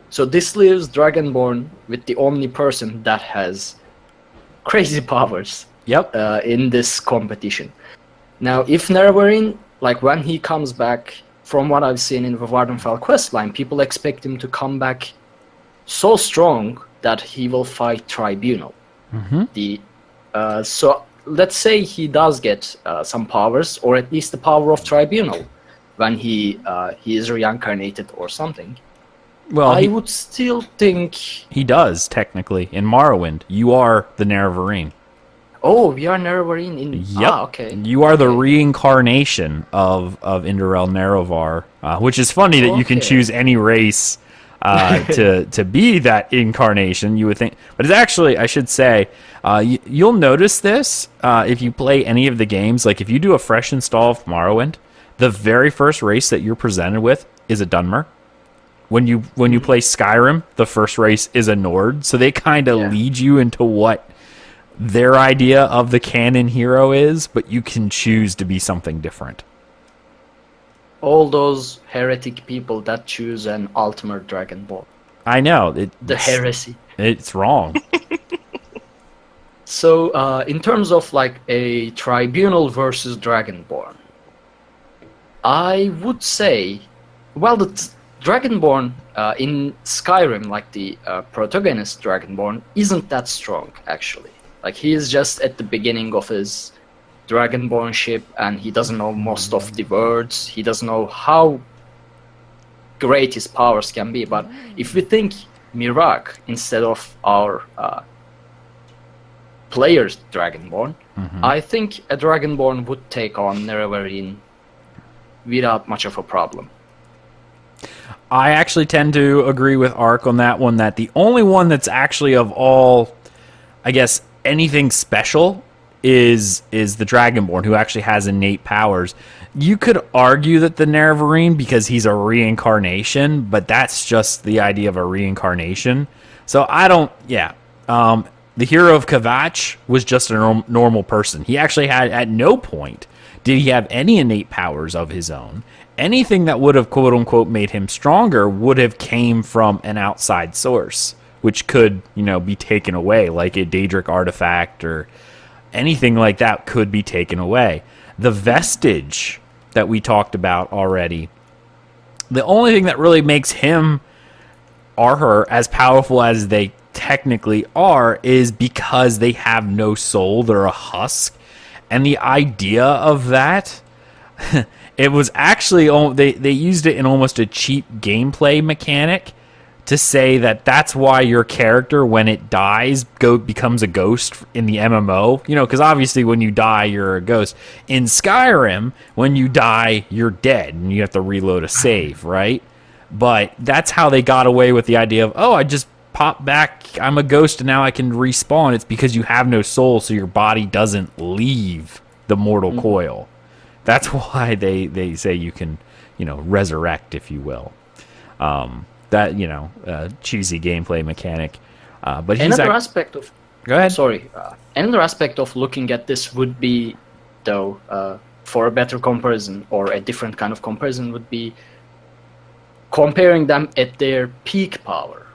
So this leaves Dragonborn with the only person that has crazy powers. Yep. In this competition. Now, if Nerevarine, like when he comes back, from what I've seen in the Vardenfell questline, people expect him to come back so strong that he will fight Tribunal. So let's say he does get some powers, or at least the power of Tribunal, when he is reincarnated or something. Well, I would still think he does technically in Morrowind. You are the Nerevarine. Oh, we are Nerevarine in. Yep. Okay. You are the reincarnation of Indorel Nerevar, which is funny that you can choose any race to be that incarnation. You would think, but it's actually, I should say, you'll notice this if you play any of the games. Like if you do a fresh install of Morrowind, the very first race that you're presented with is a Dunmer. When you play Skyrim, the first race is a Nord. So they kind of lead you into what their idea of the canon hero is, but you can choose to be something different. All those heretic people that choose an Ultimate Dragonborn. I know. The heresy. It's wrong. So, in terms of like a Tribunal versus Dragonborn, I would say, well, the Dragonborn in Skyrim, like the protagonist Dragonborn, isn't that strong, actually. Like, he is just at the beginning of his Dragonbornship, and he doesn't know most of the words. He doesn't know how great his powers can be. But if we think Mirak instead of our player's Dragonborn, I think a Dragonborn would take on Nerevarine without much of a problem. I actually tend to agree with Ark on that one, that the only one that's actually of all, I guess, anything special is the Dragonborn, who actually has innate powers. You could argue that the Nerevarine, because he's a reincarnation, but that's just the idea of a reincarnation. So I don't, the hero of Kvatch was just a normal person. He actually had, at no point did he have any innate powers of his own. Anything that would have, quote-unquote, made him stronger would have came from an outside source, which could, be taken away, like a Daedric artifact or anything like that could be taken away. The Vestige that we talked about already, the only thing that really makes him or her as powerful as they technically are is because they have no soul. They're a husk. And the idea of that, it was actually, they used it in almost a cheap gameplay mechanic to say that that's why your character, when it dies, becomes a ghost in the MMO. Because obviously when you die, you're a ghost. In Skyrim, when you die, you're dead, and you have to reload a save, right? But that's how they got away with the idea of, I just pop back, I'm a ghost, and now I can respawn. It's because you have no soul, so your body doesn't leave the mortal coil. That's why they say you can, resurrect, if you will. that cheesy gameplay mechanic. But he's another aspect of. Go ahead. Sorry. Another aspect of looking at this would be, though, for a better comparison or a different kind of comparison, would be comparing them at their peak power,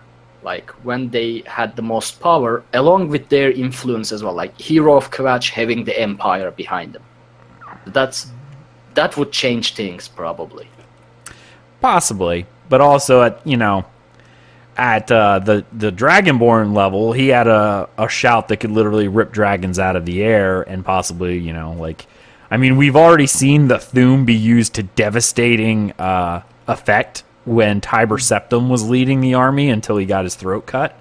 like when they had the most power, along with their influence as well, like Hero of Kvatch having the Empire behind them. That would change things, probably. Possibly, but also at the Dragonborn level, he had a shout that could literally rip dragons out of the air, and possibly, we've already seen the Thume be used to devastating effect when Tiber Septim was leading the army until he got his throat cut.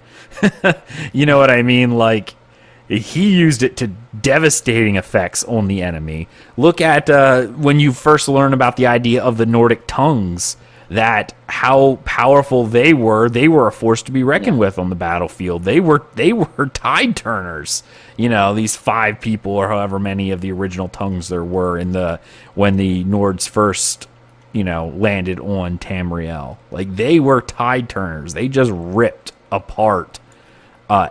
You know what I mean? Like, he used it to devastating effects on the enemy. Look at when you first learn about the idea of the Nordic tongues, that how powerful they were. They were a force to be reckoned with on the battlefield. They were tide turners. These 5 people or however many of the original tongues there were when the Nords first landed on Tamriel. Like, they were tide turners. They just ripped apart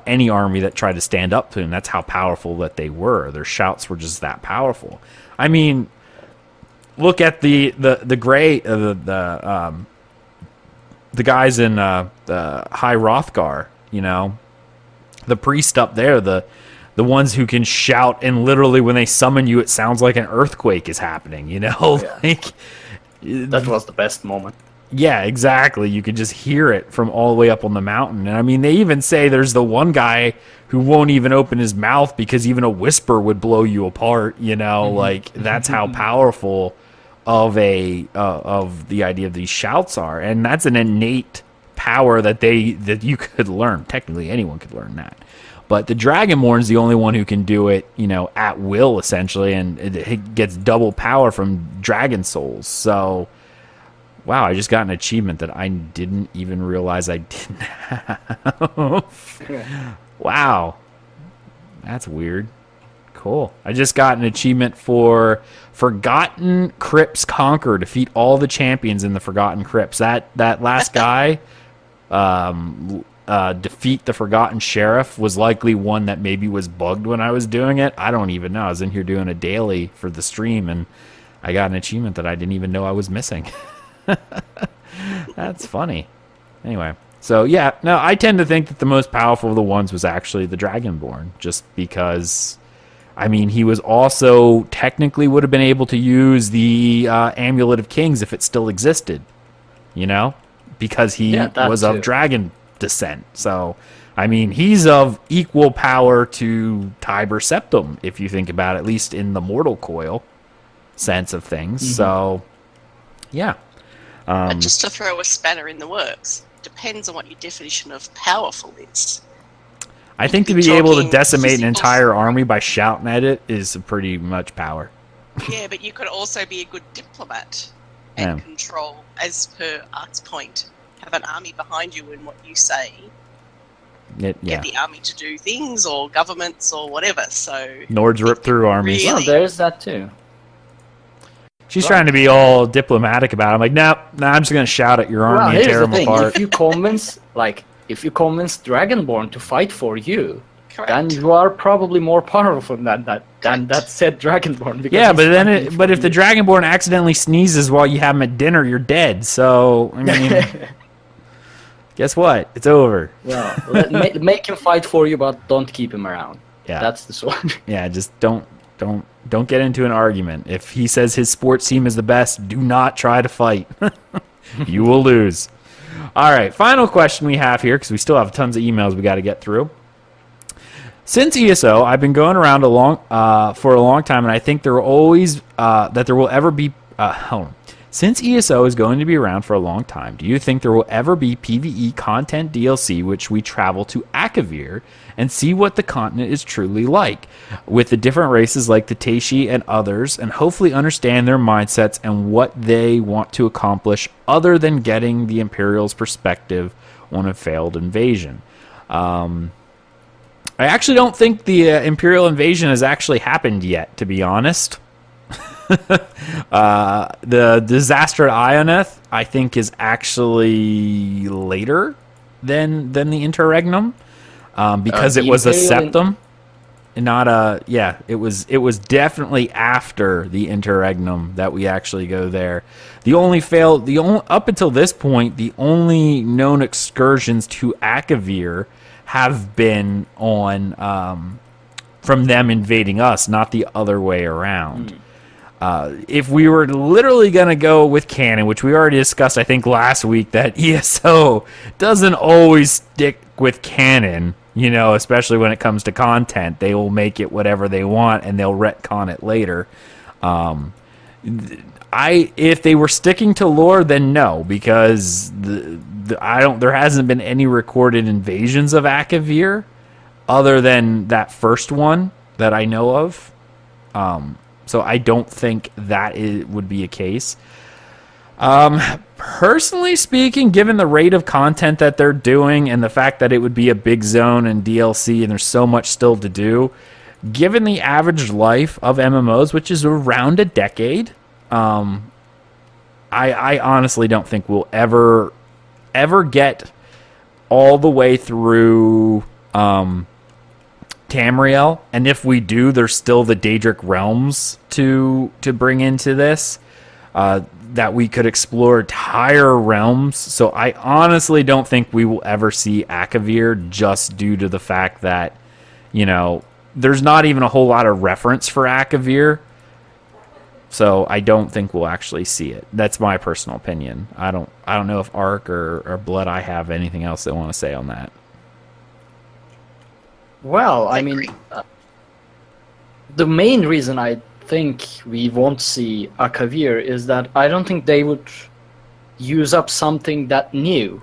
any army that tried to stand up to them. That's how powerful that they were. Their shouts were just that powerful. I mean, look at the gray the guys in the High Hrothgar. The priest up there, the ones who can shout, and literally when they summon you, it sounds like an earthquake is happening. Like, that was the best moment. Yeah, exactly. You could just hear it from all the way up on the mountain. And they even say there's the one guy who won't even open his mouth because even a whisper would blow you apart. Like, that's how powerful of the idea of these shouts are. And that's an innate power that you could learn. Technically, anyone could learn that. But the Dragonborn's the only one who can do it, at will, essentially, and it gets double power from dragon souls. So, wow, I just got an achievement that I didn't even realize I didn't have. Wow. That's weird. Cool. I just got an achievement for Forgotten Crypts Conquer. Defeat all the champions in the Forgotten Crypts. That last guy, defeat the Forgotten Sheriff, was likely one that maybe was bugged when I was doing it. I don't even know. I was in here doing a daily for the stream, and I got an achievement that I didn't even know I was missing. That's funny. Anyway, so yeah, no, I tend to think that the most powerful of the ones was actually the Dragonborn, just because, he was also technically would have been able to use the Amulet of Kings if it still existed, because he was of dragon descent. So, he's of equal power to Tiber Septim, if you think about it, at least in the mortal coil sense of things. Mm-hmm. So, yeah. But just to throw a spanner in the works, depends on what your definition of powerful is. I think to be able to decimate an entire army by shouting at it is pretty much power. Yeah, but you could also be a good diplomat and control, as per Ark's point, have an army behind you in what you say. Get the army to do things, or governments, or whatever. So Nords rip through armies. Really, there's that too. She's trying to be all diplomatic about it. I'm like, no, I'm just going to shout at your army and tear them apart. If you convince Dragonborn to fight for you, then you are probably more powerful than that said Dragonborn. Yeah, but if the Dragonborn accidentally sneezes while you have him at dinner, you're dead. So, guess what? It's over. Well, make him fight for you, but don't keep him around. Yeah, that's the one. Yeah, just don't get into an argument. If he says his sports team is the best, do not try to fight. You will lose. All right, final question we have here, because we still have tons of emails we got to get through. Since ESO, I've been going around for a long time, and I think there will always Since ESO is going to be around for a long time, do you think there will ever be PvE content DLC which we travel to Aggelos and see what the continent is truly like, with the different races like the Taishi and others, and hopefully understand their mindsets and what they want to accomplish other than getting the Imperial's perspective on a failed invasion? I actually don't think the Imperial invasion has actually happened yet, to be honest. The Disaster at Ioneth, I think, is actually later than the Interregnum, because it was a septum, and not a It was definitely after the Interregnum that we actually go there. Up until this point, the only known excursions to Akavir have been on from them invading us, not the other way around. If we were literally going to go with canon, which we already discussed, I think, last week, that ESO doesn't always stick with canon, especially when it comes to content. They will make it whatever they want, and they'll retcon it later. If they were sticking to lore, then no, because there hasn't been any recorded invasions of Akavir other than that first one that I know of. So I don't think that would be a case. Personally speaking, given the rate of content that they're doing and the fact that it would be a big zone and DLC and there's so much still to do, given the average life of MMOs, which is around a decade, I honestly don't think we'll ever get all the way through Tamriel, and if we do, there's still the Daedric realms to bring into this, that we could explore entire realms. So I honestly don't think we will ever see Akavir, just due to the fact that there's not even a whole lot of reference for Akavir. So I don't think we'll actually see it. That's my personal opinion. I don't know if Ark or Blood-Eye have anything else they want to say on that. Well, I mean, the main reason I think we won't see Akavir is that I don't think they would use up something that new,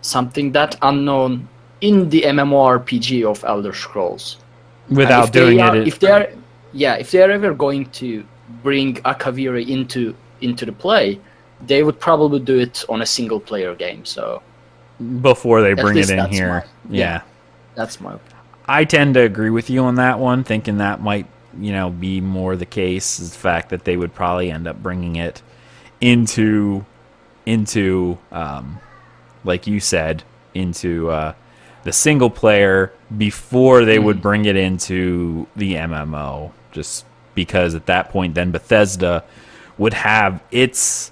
something that unknown in the MMORPG of Elder Scrolls. Without doing it. If they're ever going to bring Akavir into the play, they would probably do it on a single player game. So before they bring it in here, that's my opinion. I tend to agree with you on that one, thinking that might, be more the case, is the fact that they would probably end up bringing it into like you said, into the single player before they would bring it into the MMO, just because at that point then Bethesda would have its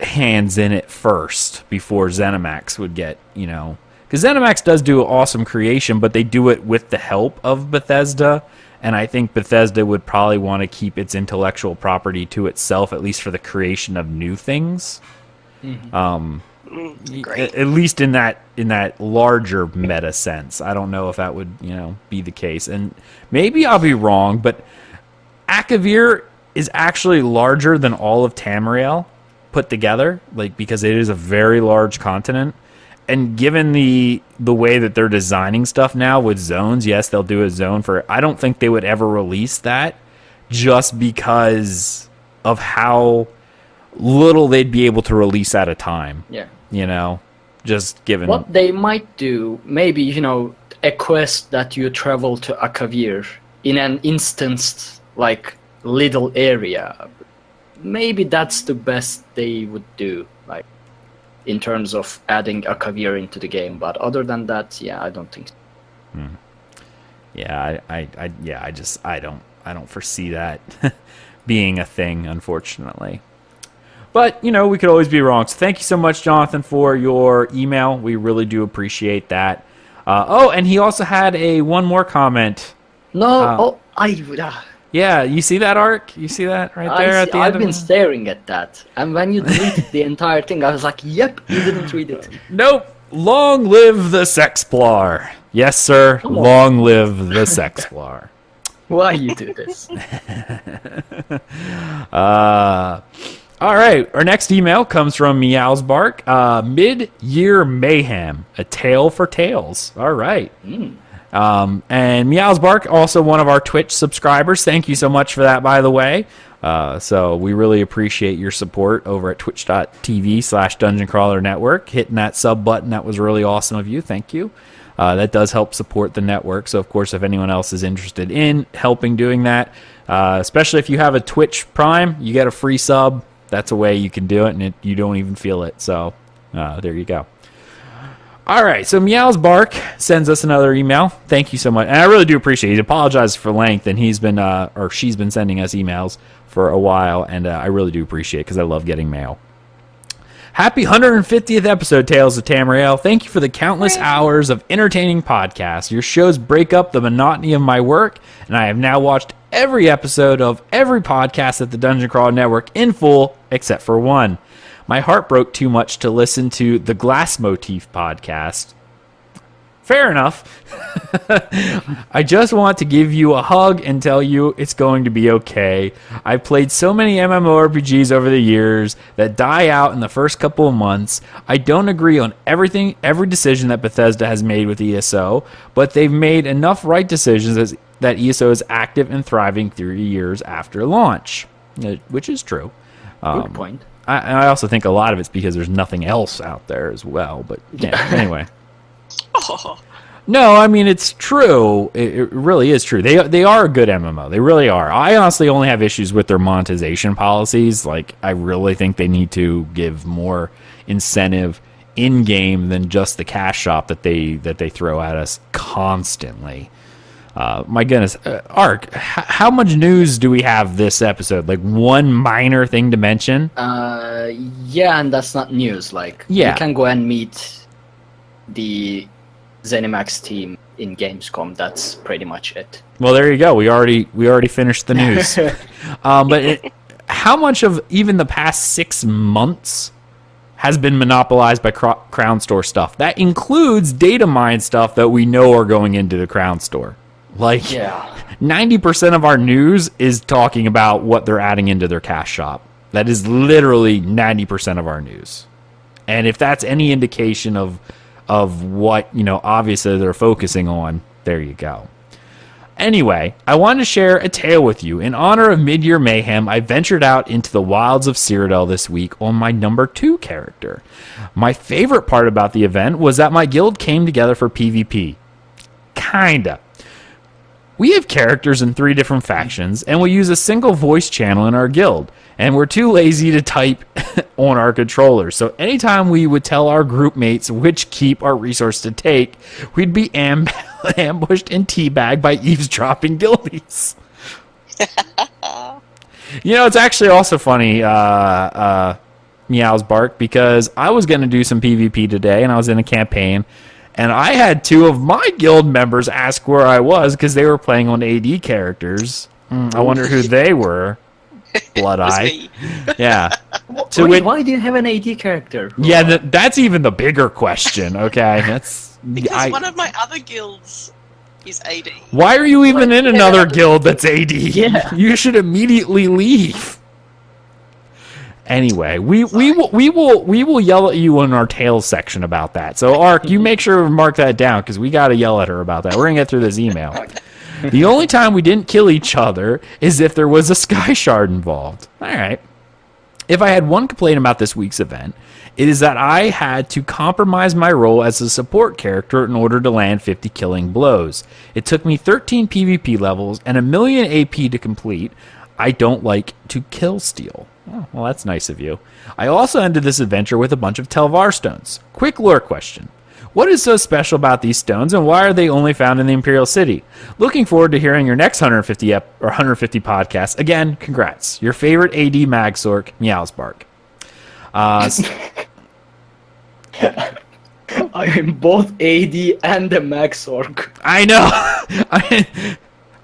hands in it first before ZeniMax would get, because ZeniMax does do awesome creation, but they do it with the help of Bethesda, and I think Bethesda would probably want to keep its intellectual property to itself, at least for the creation of new things. At least in that larger meta sense. I don't know if that would be the case, and maybe I'll be wrong, but Akavir is actually larger than all of Tamriel put together, because it is a very large continent. And given the way that they're designing stuff now with zones, yes, they'll do a zone for... I don't think they would ever release that, just because of how little they'd be able to release at a time. Yeah. Just given... What they might do, maybe, a quest that you travel to Akavir in an instanced, little area. Maybe that's the best they would do, in terms of adding Akavir into the game. But other than that, I don't think so. Yeah, I don't foresee that being a thing, unfortunately. But, we could always be wrong. So thank you so much, Jonathan, for your email. We really do appreciate that. And he also had one more comment. Yeah, you see that, Ark? You see that right there at the end? I've been staring at that. And when you deleted the entire thing, I was like, yep, you didn't read it. Nope. Long live the Sexplar. Yes, sir. Long live the Sexplar. Why you do this? All right. Our next email comes from Meowsbark. Midyear Mayhem, a tale for tales. All right. And Meowsbark, also one of our Twitch subscribers. Thank you so much for that, by the way. So we really appreciate your support over at twitch.tv/Dungeon Crawler Network. Hitting that sub button, that was really awesome of you. Thank you. That does help support the network. So, of course, if anyone else is interested in helping doing that, especially if you have a Twitch Prime, you get a free sub. That's a way you can do it, and you don't even feel it. So, there you go. All right, so Meow's Bark sends us another email. Thank you so much. And I really do appreciate it. He apologized for length, and he's been, or she's been sending us emails for a while, and I really do appreciate it because I love getting mail. Happy 150th episode, Tales of Tamriel. Thank you for the countless hours of entertaining podcasts. Your shows break up the monotony of my work, and I have now watched every episode of every podcast at the Dungeon Crawl Network in full, except for one. My heart broke too much to listen to the Glass Motif podcast. Fair enough. I just want to give you a hug and tell you it's going to be okay. I've played so many MMORPGs over the years that die out in the first couple of months. I don't agree on every decision that Bethesda has made with ESO, but they've made enough right decisions that ESO is active and thriving 3 years after launch, which is true. Good point. I also think a lot of it's because there's nothing else out there as well. But yeah, anyway. Oh. No, I mean, it's true. It really is true. They are a good MMO. They really are. I honestly only have issues with their monetization policies. Like, I really think they need to give more incentive in-game than just the cash shop that they throw at us constantly. My goodness, Ark, how much news do we have this episode? Like one minor thing to mention? Yeah, and that's not news. Like, you can go and meet the ZeniMax team in Gamescom. That's pretty much it. Well, there you go. We already finished the news. But how much of even the past 6 months has been monopolized by Crown Store stuff? That includes data mine stuff that we know are going into the Crown Store. Like, 90% of our news is talking about what they're adding into their cash shop. That is literally 90% of our news. And if that's any indication of what, obviously they're focusing on, there you go. Anyway, I wanted to share a tale with you. In honor of Midyear Mayhem, I ventured out into the wilds of Cyrodiil this week on my number 2 character. My favorite part about the event was that my guild came together for PvP. Kinda. We have characters in 3 different factions, and we use a single voice channel in our guild, and we're too lazy to type on our controllers. So anytime we would tell our group mates which keep our resource to take, we'd be ambushed and teabagged by eavesdropping guildies. It's actually also funny, Meow's Bark, because I was going to do some PvP today, and I was in a campaign, and I had 2 of my guild members ask where I was because they were playing on AD characters. I wonder who they were. Blood-Eye. Yeah. Why do you have an AD character? Yeah, that's even the bigger question, okay? Because one of my other guilds is AD. Why are you even in another guild that's AD? Yeah. You should immediately leave. Anyway, we will yell at you in our Tales section about that. So, Ark, you make sure to mark that down because we got to yell at her about that. We're going to get through this email. The only time we didn't kill each other is if there was a sky shard involved. All right. If I had one complaint about this week's event, it is that I had to compromise my role as a support character in order to land 50 killing blows. It took me 13 PvP levels and 1 million AP to complete. I don't like to kill steal. Oh, well, that's nice of you. I also ended this adventure with a bunch of Telvar stones. Quick lore question. What is so special about these stones, and why are they only found in the Imperial City? Looking forward to hearing your next 150 podcasts. Again, congrats. Your favorite AD Magsork, Meow's Bark. I am both AD and a Magsork. I know.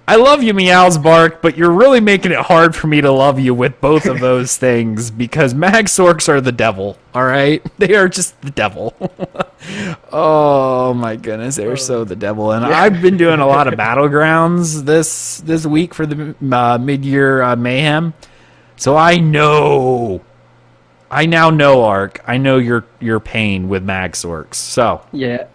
I love you, Meow's Bark, but you're really making it hard for me to love you with both of those things because Magsorks are the devil, all right? They are just the devil. Oh, my goodness. They're so the devil. And I've been doing a lot of Battlegrounds this week for the Midyear Mayhem. So I now know, Ark. I know your pain with Magsorks. So. Yeah,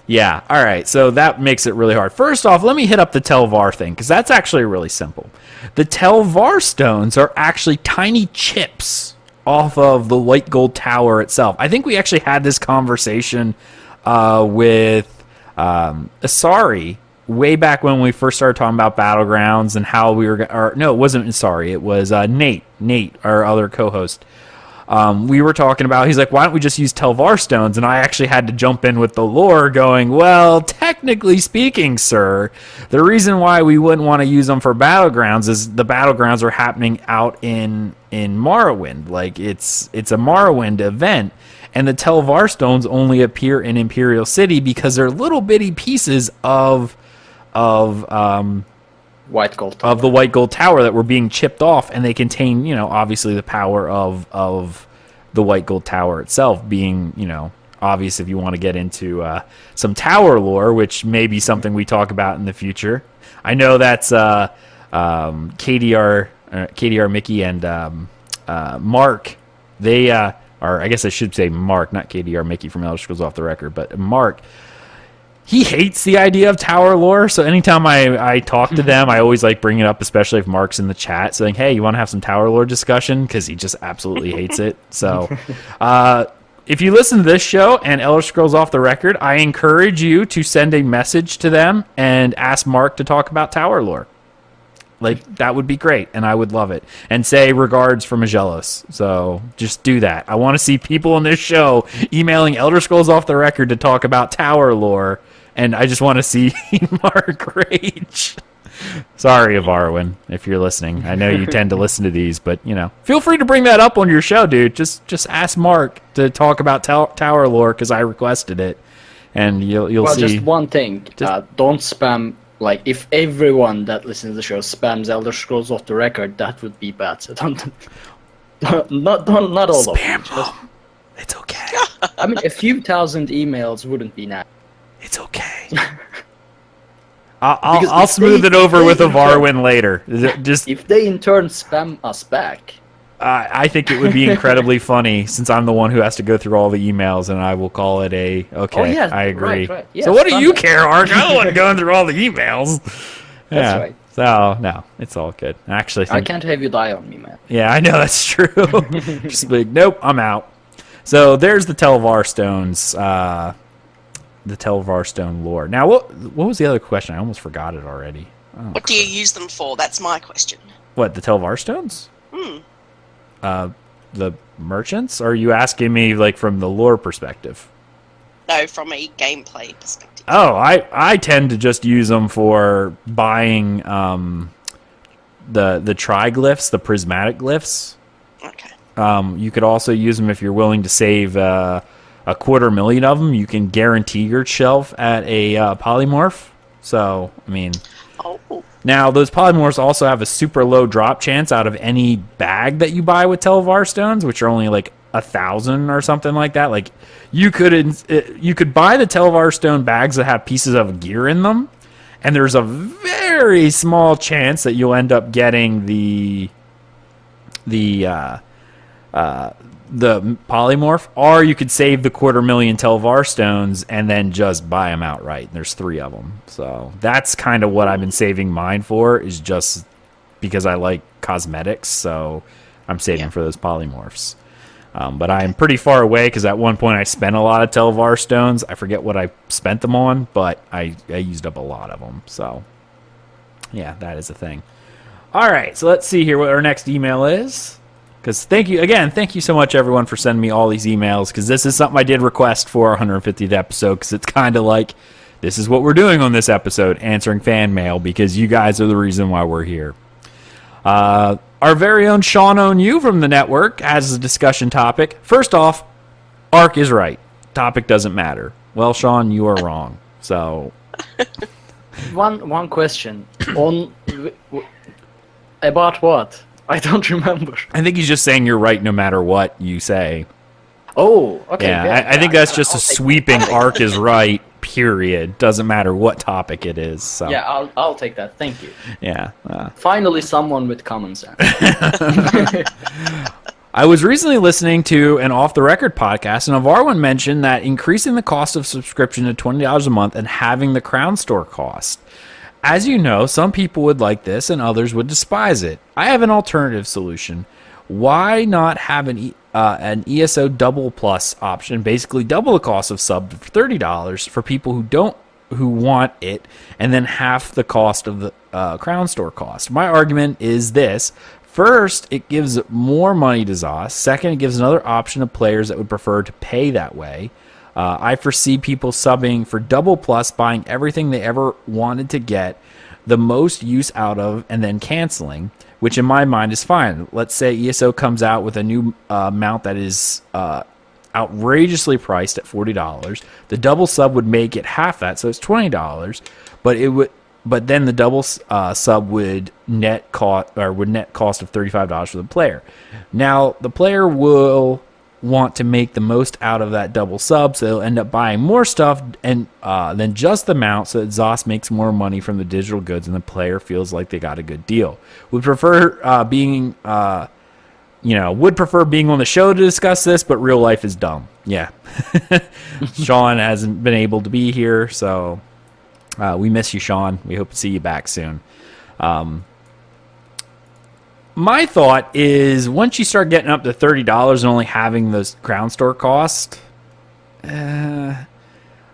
Yeah, all right, so that makes it really hard. First off, let me hit up the Telvar thing, because that's actually really simple. The Telvar stones are actually tiny chips off of the white gold tower itself. I think we actually had this conversation with Asari way back when we first started talking about Battlegrounds and how we were... no, it wasn't Asari. It was Nate, our other co-host. We were talking about, he's like, why don't we just use Telvar stones? And I actually had to jump in with the lore going, well, technically speaking, sir, the reason why we wouldn't want to use them for Battlegrounds is the Battlegrounds are happening out in Morrowind. Like, it's a Morrowind event. And the Telvar stones only appear in Imperial City because they're little bitty pieces of White Gold Tower. Of the White Gold Tower that were being chipped off, and they contain, obviously the power of the White Gold Tower itself being, obvious if you want to get into some tower lore, which may be something we talk about in the future. I know that's KDR Mickey and Mark. They or I guess I should say Mark, not KDR Mickey from Elder Scrolls Off the Record, but Mark. He hates the idea of tower lore, so anytime I talk to them, I always like bring it up, especially if Mark's in the chat, saying, hey, you want to have some tower lore discussion? Because he just absolutely hates it. So if you listen to this show and Elder Scrolls Off the Record, I encourage you to send a message to them and ask Mark to talk about tower lore. Like, that would be great, and I would love it. And say regards from Aggelos. So just do that. I want to see people on this show emailing Elder Scrolls Off the Record to talk about tower lore. And I just want to see Mark rage. Sorry, Avarwin, if you're listening. I know you tend to listen to these, but, feel free to bring that up on your show, dude. Just ask Mark to talk about tower lore, because I requested it. And you'll see. Well, just one thing. Don't spam, like, if everyone that listens to the show spams Elder Scrolls Off the Record, that would be bad. So don't not all of them. It's okay. I mean, a few thousand emails wouldn't be nice. It's okay. I'll smooth it over with a Varwin later. Just if they in turn spam us back. I think it would be incredibly funny, since I'm the one who has to go through all the emails, and I will call it a okay. Oh, yeah, I agree. Right. Yeah, so what do you care, Ark? I don't want to go through all the emails. That's right. So no, it's all good. Actually, I can't have you die on me, man. Yeah, I know that's true. Just like, nope, I'm out. So there's the Telvar stones. The Telvar stone lore. Now, what was the other question? I almost forgot it already. What do you use them for? That's my question. What, the Telvar stones? The merchants? Or are you asking me, like, from the lore perspective? No, from a gameplay perspective. Oh, I tend to just use them for buying the triglyphs, the prismatic glyphs. Okay. You could also use them if you're willing to save 250,000 of them. You can guarantee your shelf at a polymorph. So, I mean... Oh. Now, those polymorphs also have a super low drop chance out of any bag that you buy with Telvar stones, which are only like 1,000 or something like that. Like, you could buy the Telvar stone bags that have pieces of gear in them, and there's a very small chance that you'll end up getting the polymorph, or you could save the 250,000 Telvar stones and then just buy them outright. There's 3 of them. So that's kind of what I've been saving mine for, is just because I like cosmetics. So I'm saving for those polymorphs. But I'm pretty far away, because at one point I spent a lot of Telvar stones. I forget what I spent them on, but I used up a lot of them. So yeah, that is a thing. All right, so let's see here what our next email is. Because thank you so much, everyone, for sending me all these emails, because this is something I did request for our 150th episode, because it's kind of like, this is what we're doing on this episode, answering fan mail, because you guys are the reason why we're here. Our very own Sean O'New from the network has a discussion topic. First off, Ark is right. Topic doesn't matter. Well, Sean, you are wrong. So, one question on about what? I don't remember. I think he's just saying you're right no matter what you say. Oh, okay. Yeah, I think that's just a sweeping Ark is right, period. Doesn't matter what topic it is. So. Yeah, I'll take that. Thank you. Yeah. Finally, someone with common sense. I was recently listening to an off-the-record podcast, and Avarwin mentioned that increasing the cost of subscription to $20 a month and having the Crown Store cost. As you know, some people would like this and others would despise it. I have an alternative solution. Why not have an an ESO double plus option, basically double the cost of sub for $30 for people who want it, and then half the cost of the Crown Store cost. My argument is this. First, it gives more money to ZOS. Second, it gives another option to players that would prefer to pay that way. I foresee people subbing for double plus, buying everything they ever wanted to get the most use out of, and then canceling, which in my mind is fine. Let's say ESO comes out with a new mount that is outrageously priced at $40. The double sub would make it half that, so it's $20. But then the double sub would net cost of $35 for the player. Now the player will want to make the most out of that double sub, so they'll end up buying more stuff and than just the mount, so that ZOS makes more money from the digital goods and the player feels like they got a good deal. Would prefer being on the show to discuss this, but real life is dumb. Yeah. Sean hasn't been able to be here, so we miss you, Sean. We hope to see you back soon. My thought is once you start getting up to $30 and only having those Crown Store cost, I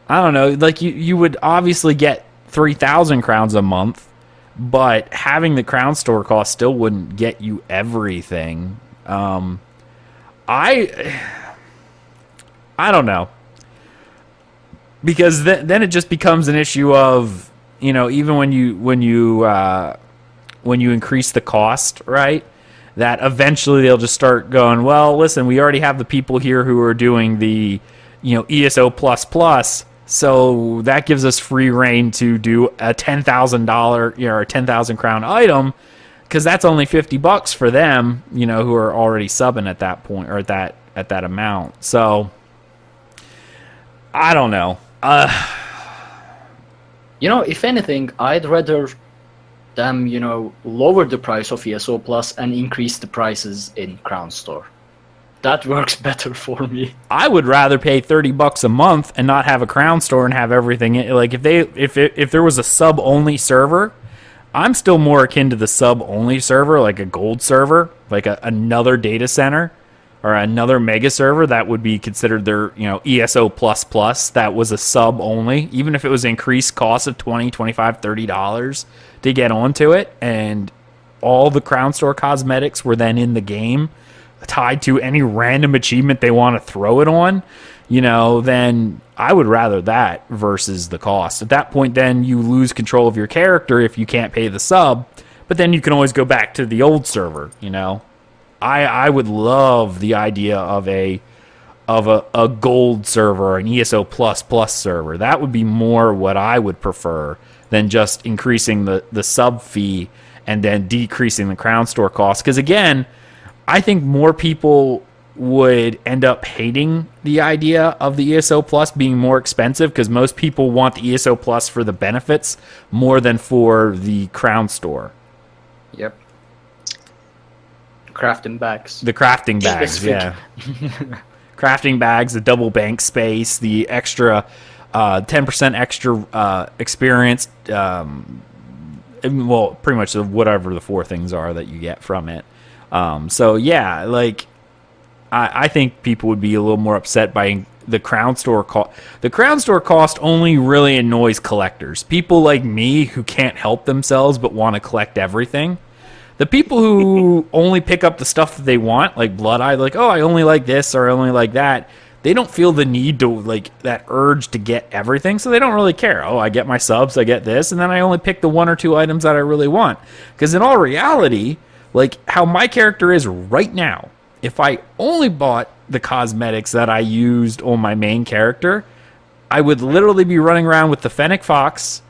don't know. Like you would obviously get 3,000 crowns a month, but having the Crown Store cost still wouldn't get you everything. I don't know, because then it just becomes an issue of, even when you increase the cost, right? That eventually they'll just start going, well, listen, we already have the people here who are doing the, ESO plus, so that gives us free reign to do a $10,000, or a 10,000 crown item, because that's only $50 for them, who are already subbing at that point, or at that amount. So I don't know. If anything, I'd rather them, lower the price of ESO Plus and increase the prices in Crown Store. That works better for me. I would rather pay $30 a month and not have a Crown Store and have everything. Like if there was a sub only server, I'm still more akin to the sub only server, like a gold server, like another data center or another mega server that would be considered their, ESO plus that was a sub only, even if it was increased cost of $20, $25, $30 to get onto it, and all the Crown Store cosmetics were then in the game tied to any random achievement they want to throw it on, then I would rather that versus the cost. At that point, then you lose control of your character if you can't pay the sub, but then you can always go back to the old server, I would love the idea of a gold server, an ESO plus server. That would be more what I would prefer than just increasing the sub fee and then decreasing the Crown Store cost. Because again, I think more people would end up hating the idea of the ESO Plus being more expensive, because most people want the ESO Plus for the benefits more than for the Crown Store. Yep. Crafting bags. The crafting bags, yeah. Crafting bags, the double bank space, the extra 10% extra experience. Well, pretty much whatever the four things are that you get from it. So yeah, like I think people would be a little more upset by the Crown Store cost. The Crown Store cost only really annoys collectors. People like me who can't help themselves but want to collect everything. The people who only pick up the stuff that they want, like Blood-Eye, like, oh, I only like this or I only like that. They don't feel the need to, like, that urge to get everything, so they don't really care. Oh, I get my subs, I get this, and then I only pick the one or two items that I really want. Because in all reality, like, how my character is right now, if I only bought the cosmetics that I used on my main character, I would literally be running around with the Fennec Fox,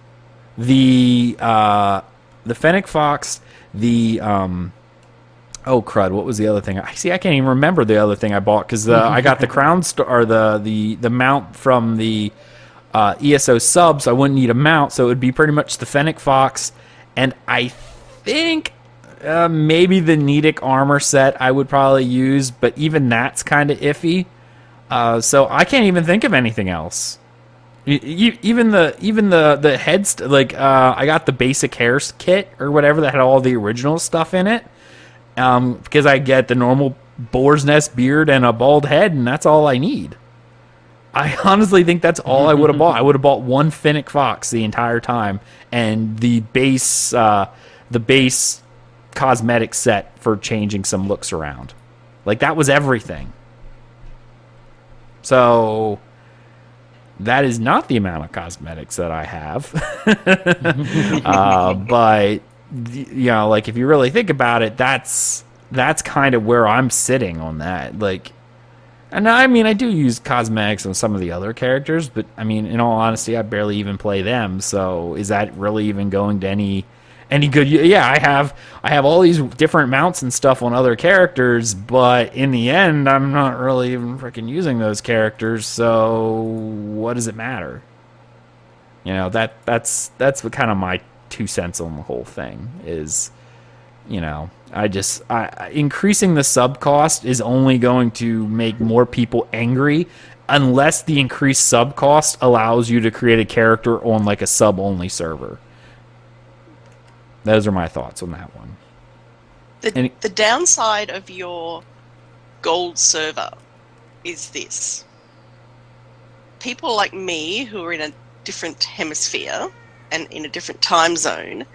the Fennec Fox, oh crud! What was the other thing? I can't even remember the other thing I bought, because I got the Crown Star, or the mount from the ESO subs. I wouldn't need a mount, so it would be pretty much the Fennec Fox, and I think maybe the Nedic armor set I would probably use, but even that's kind of iffy. So I can't even think of anything else. Even the heads, like I got the basic hair kit or whatever that had all the original stuff in it. Because I get the normal boar's nest beard and a bald head, and that's all I need. I honestly think that's all I would have bought. I would have bought one Finnick Fox the entire time, and the base cosmetic set for changing some looks around. Like, that was everything. So that is not the amount of cosmetics that I have. But, you know, like, if you really think about it, that's kind of where I'm sitting on that. Like, and I mean, I do use cosmetics on some of the other characters, but I mean, in all honesty, I barely even play them. So is that really even going to any good? Yeah, I have all these different mounts and stuff on other characters, but in the end, I'm not really even freaking using those characters. So what does it matter? You know, that's what kind of my 2 cents on the whole thing is. You know, increasing the sub cost is only going to make more people angry unless the increased sub cost allows you to create a character on like a sub only server. Those are my thoughts on that one. The downside of your gold server is this. People like me who are in a different hemisphere and in a different time zone,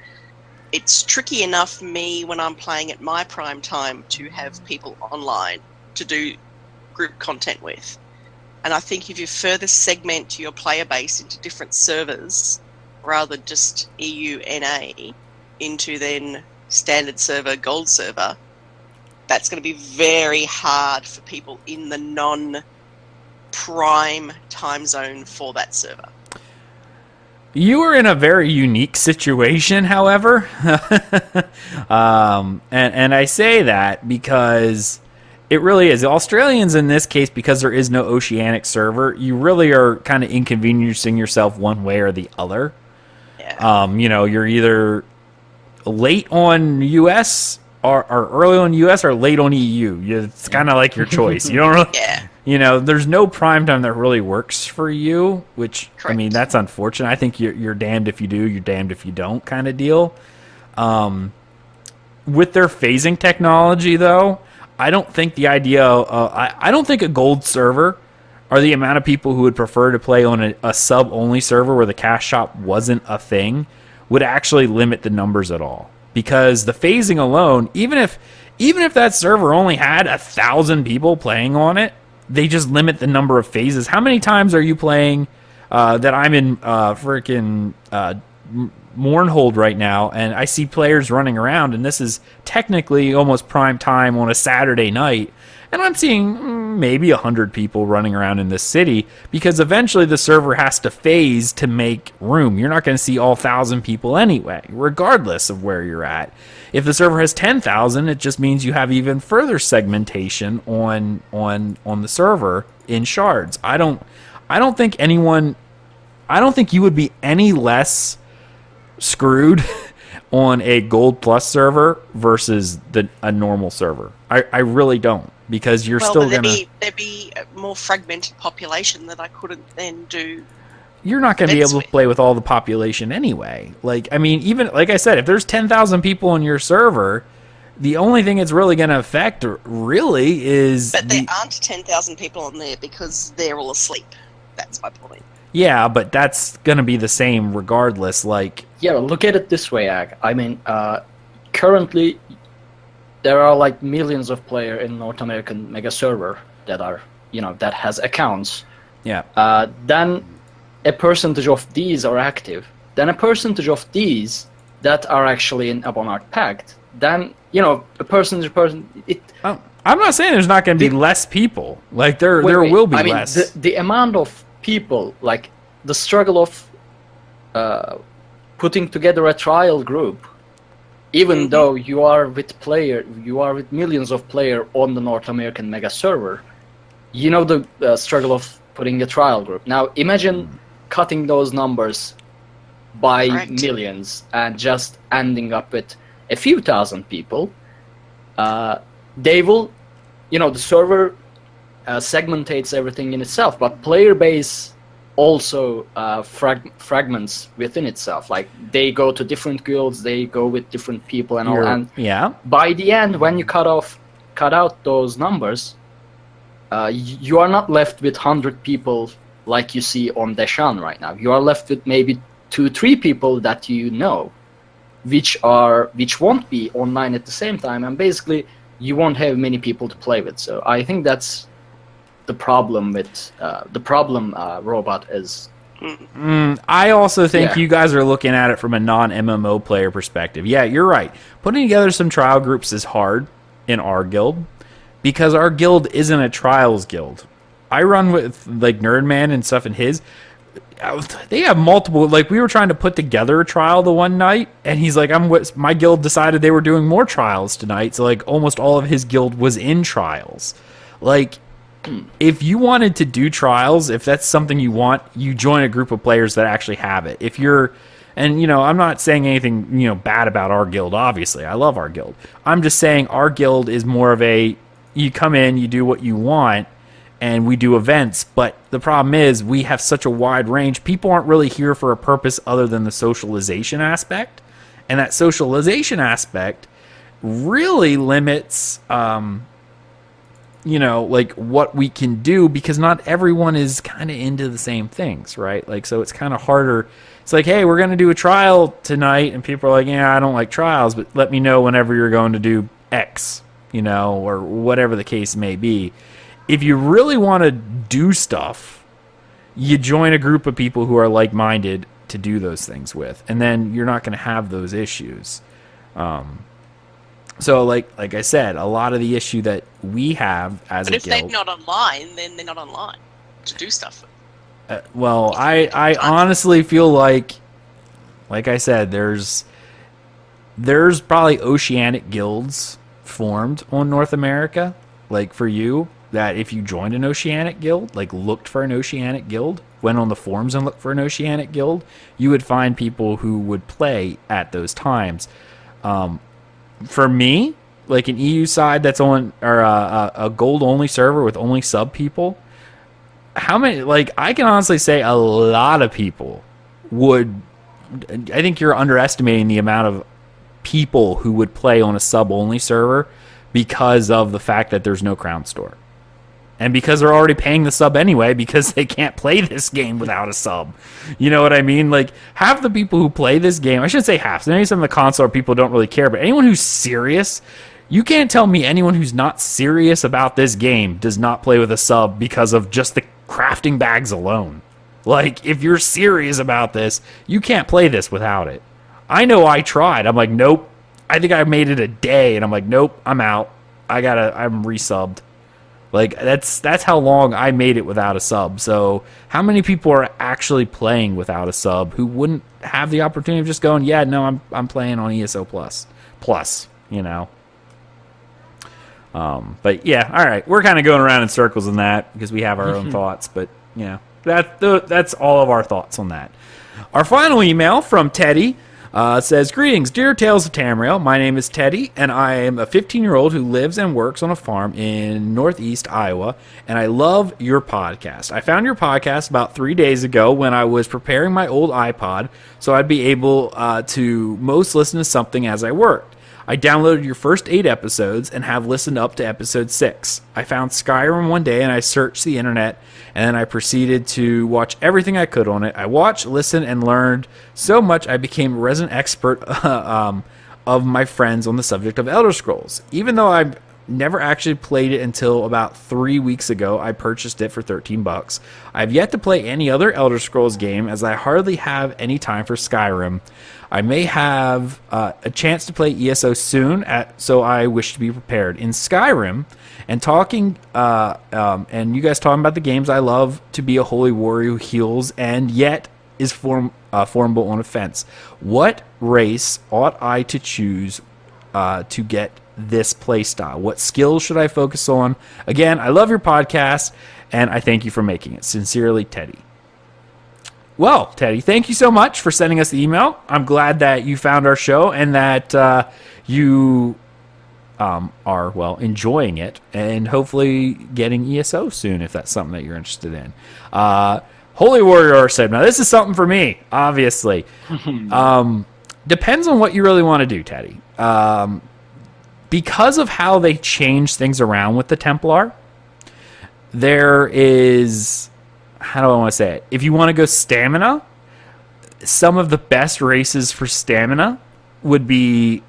it's tricky enough for me when I'm playing at my prime time to have people online to do group content with. And I think if you further segment your player base into different servers, rather just EU, NA, into then standard server, gold server, that's going to be very hard for people in the non-prime time zone for that server. You are in a very unique situation, however, and I say that because it really is. Australians in this case, because there is no Oceanic server, you really are kind of inconveniencing yourself one way or the other. Yeah. You know, you're either late on US or early on US or late on EU. It's kind of like your choice. You don't really... Yeah. You know, there's no prime time that really works for you, which, Correct. I mean, that's unfortunate. I think you're damned if you do, you're damned if you don't kind of deal. With their phasing technology, though, I don't think the idea... I don't think a gold server or the amount of people who would prefer to play on a sub-only server where the cash shop wasn't a thing would actually limit the numbers at all. Because the phasing alone, even if that server only had 1,000 people playing on it, they just limit the number of phases. How many times are you playing that I'm in freaking Mournhold right now, and I see players running around, and this is technically almost prime time on a Saturday night, and I'm seeing maybe 100 people running around in this city, because eventually the server has to phase to make room. You're not going to see all 1,000 people anyway, regardless of where you're at. If the server has 10,000, it just means you have even further segmentation on the server in shards. I don't think you would be any less screwed on a gold plus server versus a normal server. I really don't, because you're still gonna... there'd be a more fragmented population that I couldn't then do. You're not going to be able to play with all the population anyway. Like, I mean, even, like I said, if there's 10,000 people on your server, the only thing it's really going to affect really is... But there aren't 10,000 people on there because they're all asleep. That's my point. Yeah, but that's going to be the same regardless. Like, yeah, look at it this way, Ag. I mean, currently, there are like millions of players in North American mega server that are, you know, that has accounts. Yeah. Then a percentage of these are active. Then a percentage of these that are actually in Abonart Pact. Then, you know, a percentage. I'm not saying there's not going to be less people. Like, there will be less. The amount of people, like the struggle of putting together a trial group, even though you are with millions of players on the North American mega server, you know the struggle of putting a trial group. Now imagine cutting those numbers by millions and just ending up with a few thousand people. They will, you know, the server segmentates everything in itself, but player base also fragments within itself. Like, they go to different guilds, they go with different people and all. And yeah. by the end, when you cut off cut out those numbers, you are not left with 100 people like you see on Deshan right now. You are left with maybe 2-3 people that you know, which won't be online at the same time, and basically you won't have many people to play with. So I think that's the problem with Robot is. I also think you guys are looking at it from a non-MMO player perspective. Yeah, you're right. Putting together some trial groups is hard in our guild because our guild isn't a trials guild. I run with like Nerdman and stuff in his. They have multiple. Like we were trying to put together a trial the one night, and he's like, my guild decided they were doing more trials tonight. So like almost all of his guild was in trials. Like if you wanted to do trials, if that's something you want, you join a group of players that actually have it. If you're, and you know, I'm not saying anything bad about our guild. Obviously, I love our guild. I'm just saying our guild is more of a you come in, you do what you want. And we do events, but the problem is we have such a wide range. People aren't really here for a purpose other than the socialization aspect. And that socialization aspect really limits, like what we can do because not everyone is kind of into the same things, right? Like, so it's kind of harder. It's like, hey, we're going to do a trial tonight. And people are like, yeah, I don't like trials, but let me know whenever you're going to do X, or whatever the case may be. If you really want to do stuff, you join a group of people who are like-minded to do those things with, and then you're not going to have those issues. So, like I said, a lot of the issue that we have as a guild. But if they're not online, then they're not online to do stuff with. I honestly feel like I said, there's probably oceanic guilds formed on North America, like for you. That if you joined an oceanic guild, like looked for an oceanic guild, went on the forums and looked for an oceanic guild, you would find people who would play at those times. For me, like an EU side that's on, or a gold only server with only sub people, how many, like I can honestly say a lot of people would, I think you're underestimating the amount of people who would play on a sub only server because of the fact that there's no crown store. And because they're already paying the sub anyway, because they can't play this game without a sub. You know what I mean? Like, half the people who play this game, I shouldn't say half, maybe some of the console people don't really care, but anyone who's serious, you can't tell me anyone who's not serious about this game does not play with a sub because of just the crafting bags alone. Like, if you're serious about this, you can't play this without it. I know I tried. I'm like, nope. I think I made it a day, and I'm like, nope, I'm out. I'm resubbed. Like, that's how long I made it without a sub. So how many people are actually playing without a sub who wouldn't have the opportunity of just going, yeah, no, I'm playing on ESO plus, But yeah, all right, we're kind of going around in circles on that because we have our own thoughts. But that's all of our thoughts on that. Our final email from Teddy. Says, greetings, dear Tales of Tamriel. My name is Teddy, and I am a 15-year-old who lives and works on a farm in northeast Iowa, and I love your podcast. I found your podcast about 3 days ago when I was preparing my old iPod, so I'd be able to most listen to something as I worked. I downloaded your first 8 episodes and have listened up to episode 6. I found Skyrim one day and I searched the internet and then I proceeded to watch everything I could on it. I watched, listened, and learned so much I became a resident expert of my friends on the subject of Elder Scrolls. Even though I've never actually played it until about 3 weeks ago, I purchased it for $13. I've yet to play any other Elder Scrolls game as I hardly have any time for Skyrim. I may have a chance to play ESO soon, so I wish to be prepared. In Skyrim, and talking, and you guys talking about the games, I love to be a holy warrior who heals and yet is formable on offense. What race ought I to choose to get this playstyle? What skills should I focus on? Again, I love your podcast, and I thank you for making it. Sincerely, Teddy. Well, Teddy, thank you so much for sending us the email. I'm glad that you found our show and that you are, enjoying it and hopefully getting ESO soon if that's something that you're interested in. Holy Warrior said, now this is something for me, obviously. Depends on what you really want to do, Teddy. because of how they change things around with the Templar, there is, how do I want to say it? If you want to go stamina, some of the best races for stamina would be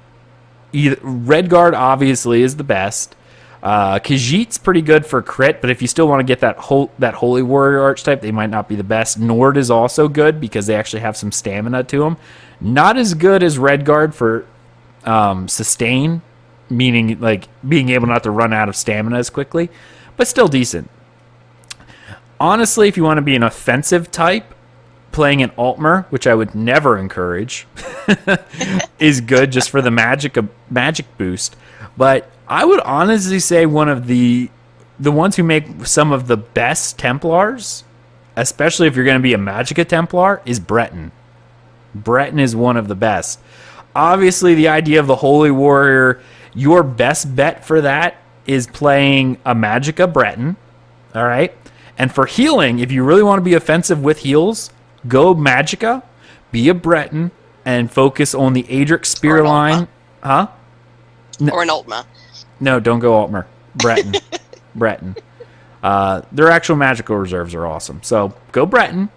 either Redguard obviously is the best. Khajiit's pretty good for crit, but if you still want to get that Holy Warrior archetype, they might not be the best. Nord is also good because they actually have some stamina to them. Not as good as Redguard for sustain, meaning like being able not to run out of stamina as quickly, but still decent. Honestly, if you want to be an offensive type, playing an Altmer, which I would never encourage, is good just for the magic boost. But I would honestly say one of the ones who make some of the best Templars, especially if you're going to be a Magicka Templar, is Breton. Breton is one of the best. Obviously, the idea of the Holy Warrior, your best bet for that is playing a Magicka Breton. All right? And for healing, if you really want to be offensive with heals, go Magicka, be a Breton, and focus on the Adric Spear line. Huh? No. Or an Altmer. No, don't go Altmer. Breton. Breton. Their actual magical reserves are awesome. So go Breton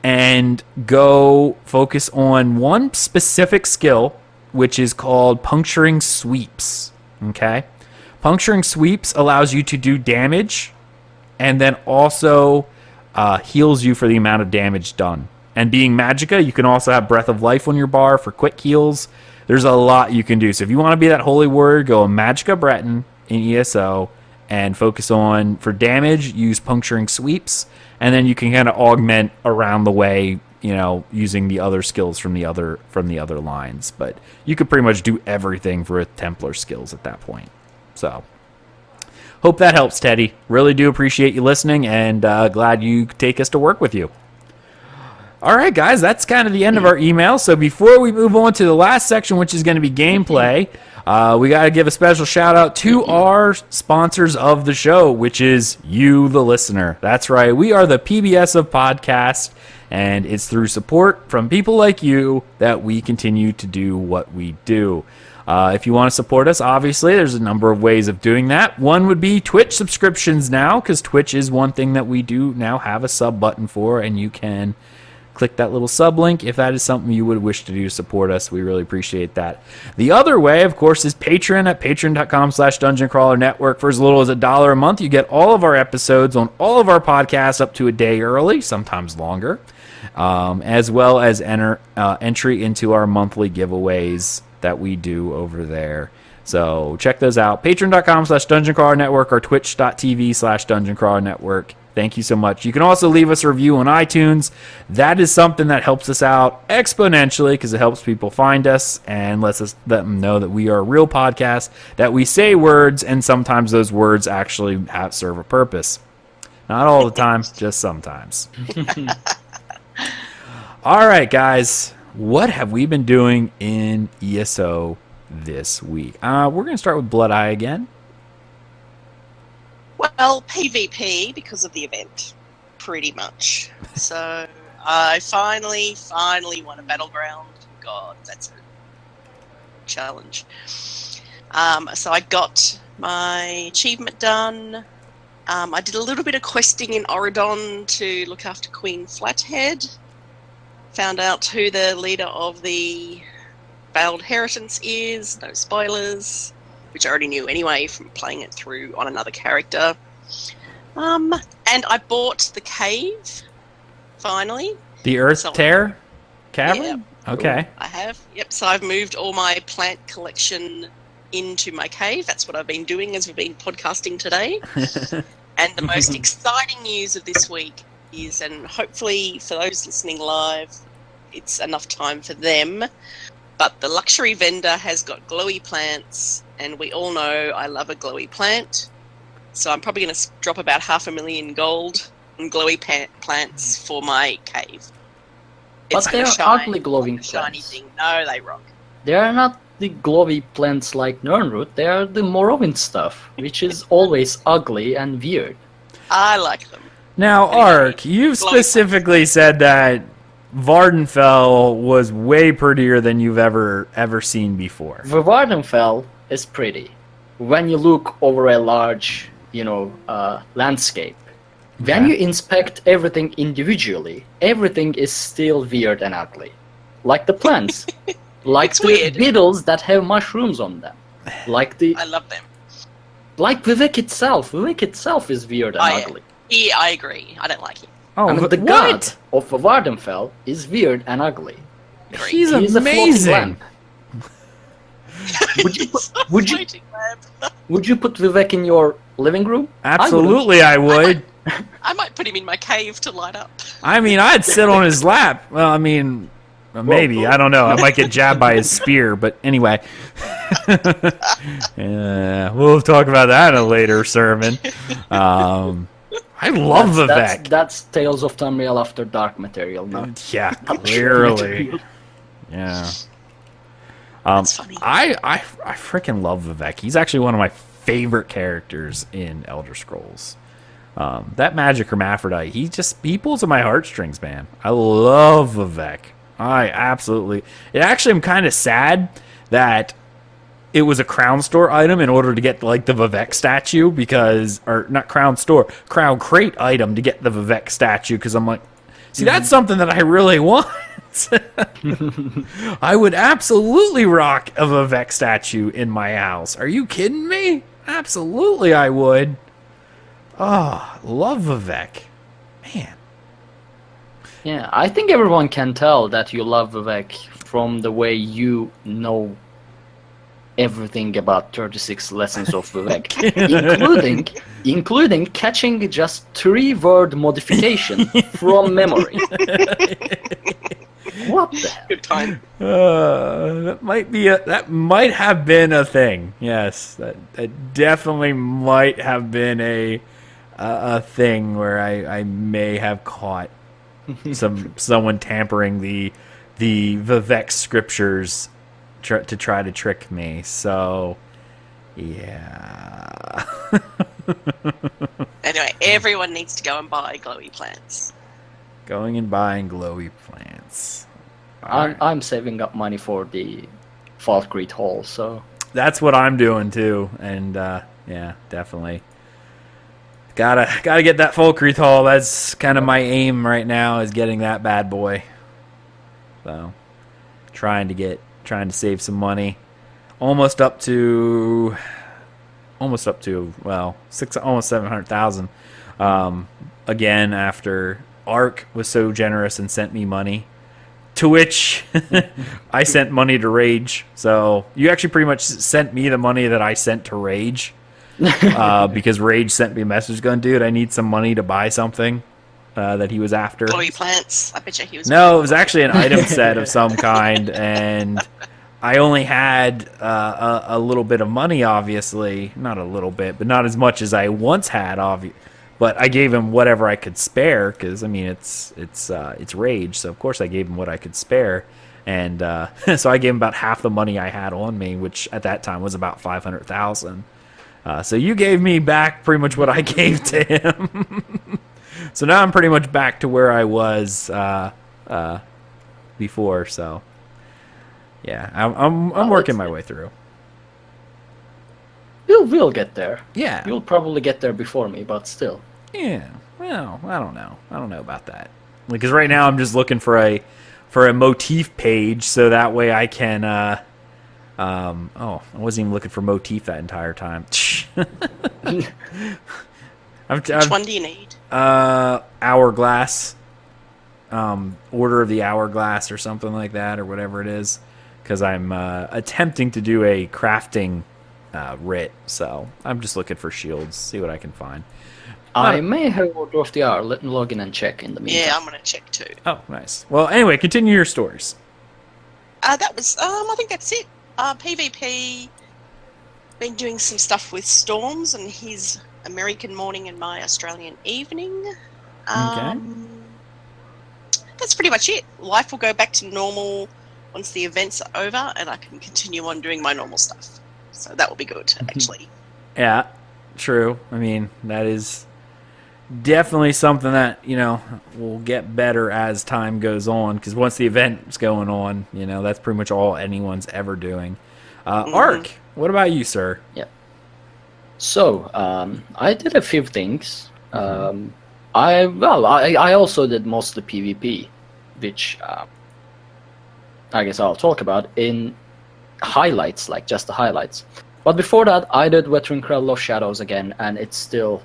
and go focus on one specific skill, which is called Puncturing Sweeps. Okay? Puncturing Sweeps allows you to do damage and then also heals you for the amount of damage done. And being Magicka, you can also have Breath of Life on your bar for quick heals. There's a lot you can do. So if you want to be that Holy Warrior, go a Magicka Breton in ESO and focus on, for damage, use Puncturing Sweeps. And then you can kind of augment around the way, you know, using the other skills from the other lines. But you could pretty much do everything for Templar skills at that point. So hope that helps, Teddy. Really do appreciate you listening, and glad you could take us to work with you. All right, guys, that's kind of the end of our email. So before we move on to the last section, which is going to be gameplay, we got to give a special shout out to our sponsors of the show, which is you, the listener. That's right. We are the PBS of podcasts, and it's through support from people like you that we continue to do what we do. If you want to support us, obviously, there's a number of ways of doing that. One would be Twitch subscriptions now, because Twitch is one thing that we do now have a sub button for, and you can click that little sub link if that is something you would wish to do to support us. We really appreciate that. The other way, of course, is Patreon at patreon.com/Dungeon Crawler Network. For as little as $1 a month, you get all of our episodes on all of our podcasts up to a day early, sometimes longer, as well as entry into our monthly giveaways that we do over there. So check those out. Patreon.com/Dungeon Crawler Network or Twitch.tv/Dungeon Crawler Network. Thank you so much. You can also leave us a review on iTunes. That is something that helps us out exponentially because it helps people find us and let them know that we are a real podcast, that we say words, and sometimes those words actually serve a purpose. Not all the time, just sometimes. All right, guys. What have we been doing in ESO this week? We're going to start with Blood-Eye again. Well, PvP, because of the event, pretty much. So I finally won a battleground. God, that's a challenge. So I got my achievement done. I did a little bit of questing in Oridon to look after Queen Flathead. Found out who the leader of the Veiled Inheritance is. No spoilers, which I already knew anyway from playing it through on another character. And I bought the cave, finally. The Earth Tear Cavern? Yeah. Okay. I have. Yep, so I've moved all my plant collection into my cave. That's what I've been doing as we've been podcasting today. And the most exciting news of this week is, and hopefully for those listening live, it's enough time for them, but the luxury vendor has got glowy plants, and we all know I love a glowy plant, so I'm probably going to drop about 500,000 gold on glowy plants for my cave. But they're ugly glowing plants. Shiny thing. No, they rock. They are not the glowy plants like Nirnroot, they are the Morrowind stuff, which is always ugly and weird. I like them. Now, Ark, you've specifically said that Vardenfell was way prettier than you've ever seen before. The Vardenfell is pretty. When you look over a large, landscape, when you inspect everything individually, everything is still weird and ugly. Like the plants, like It's the weird. beetles that have mushrooms on them, like I love them. like Vivec itself. Vivec itself is weird and ugly. Yeah, I agree. I don't like him. Oh, I mean, the god of Vardenfell is weird and ugly. Agree. He's He's a floating amazing. lamp. Would you He's a would you- floating lamp. Would you put Vivec in your living room? Absolutely, I would. I might put him in my cave to light up. I mean, I'd sit on his lap. Well, I mean, maybe. I don't know. I might get jabbed by his spear, but anyway. We'll talk about that in a later sermon. I love Vivec. That's Tales of Tamriel After Dark material. No? Yeah, clearly. Yeah. That's funny. I freaking love Vivec. He's actually one of my favorite characters in Elder Scrolls. That magic hermaphrodite, he pulls at my heartstrings, man. I love Vivec. I'm kind of sad that it was a crown store item in order to get like the Vivec statue or not crown store, crown crate item to get the Vivec statue, because I'm like, see, that's something that I really want. I would absolutely rock a Vivec statue in my house. Are you kidding me? Absolutely I would. Oh, love Vivec. Man. Yeah, I think everyone can tell that you love Vivec from the way you know everything about 36 Lessons of Vivec, including catching just 3-word modification from memory. What the hell? Good time. That might have been a thing. Yes, that definitely might have been a thing where I may have caught someone tampering the Vivec scriptures to try to trick me. So, yeah. Anyway, everyone needs to go and buy glowy plants. Going and buying glowy plants. I'm saving up money for the Falkreath Hall, so That's what I'm doing too, and yeah, definitely. Gotta get that Falkreath Hall. That's kind of my aim right now, is getting that bad boy. So, trying to save some money. Almost up to almost 700,000. Again, after Ark was so generous and sent me money, to which I sent money to Rage. So you actually pretty much sent me the money that I sent to Rage, because Rage sent me a message going, dude, I need some money to buy something that he was after. Glowy plants. I bet you he was. No, it was actually an item set of some kind, and I only had a little bit of money, obviously. Not a little bit, but not as much as I once had, But I gave him whatever I could spare, because I mean it's Rage, so of course I gave him what I could spare, and so I gave him about half the money I had on me, which at that time was about 500,000. So you gave me back pretty much what I gave to him. So now I'm pretty much back to where I was before. So yeah, I'm working my way through. we'll get there. Yeah, You'll probably get there before me, but still. yeah. Well, I don't know about that. Because right now I'm just looking for a motif page, so that way I can. I wasn't even looking for motif that entire time. Which one do you need? Hourglass. Order of the Hourglass or something like that, or whatever it is. Because I'm attempting to do a crafting writ, so I'm just looking for shields, see what I can find. I may have Order of the Hour. Let me log in and check in the meantime. Yeah, I'm gonna check too. Oh, nice. Well, anyway, continue your stories. That was. I think that's it. PvP. Been doing some stuff with Storms and his American morning and my Australian evening. Okay. That's pretty much it. Life will go back to normal once the events are over, and I can continue on doing my normal stuff. So that will be good, actually. Yeah, true. I mean, that is definitely something that, will get better as time goes on, because once the event's going on, that's pretty much all anyone's ever doing. Ark, What about you, sir? Yeah. So, I did a few things. I also did most of the PvP, which I guess I'll talk about in highlights, like just the highlights. But before that, I did Veteran Cradle of Shadows again, and it's still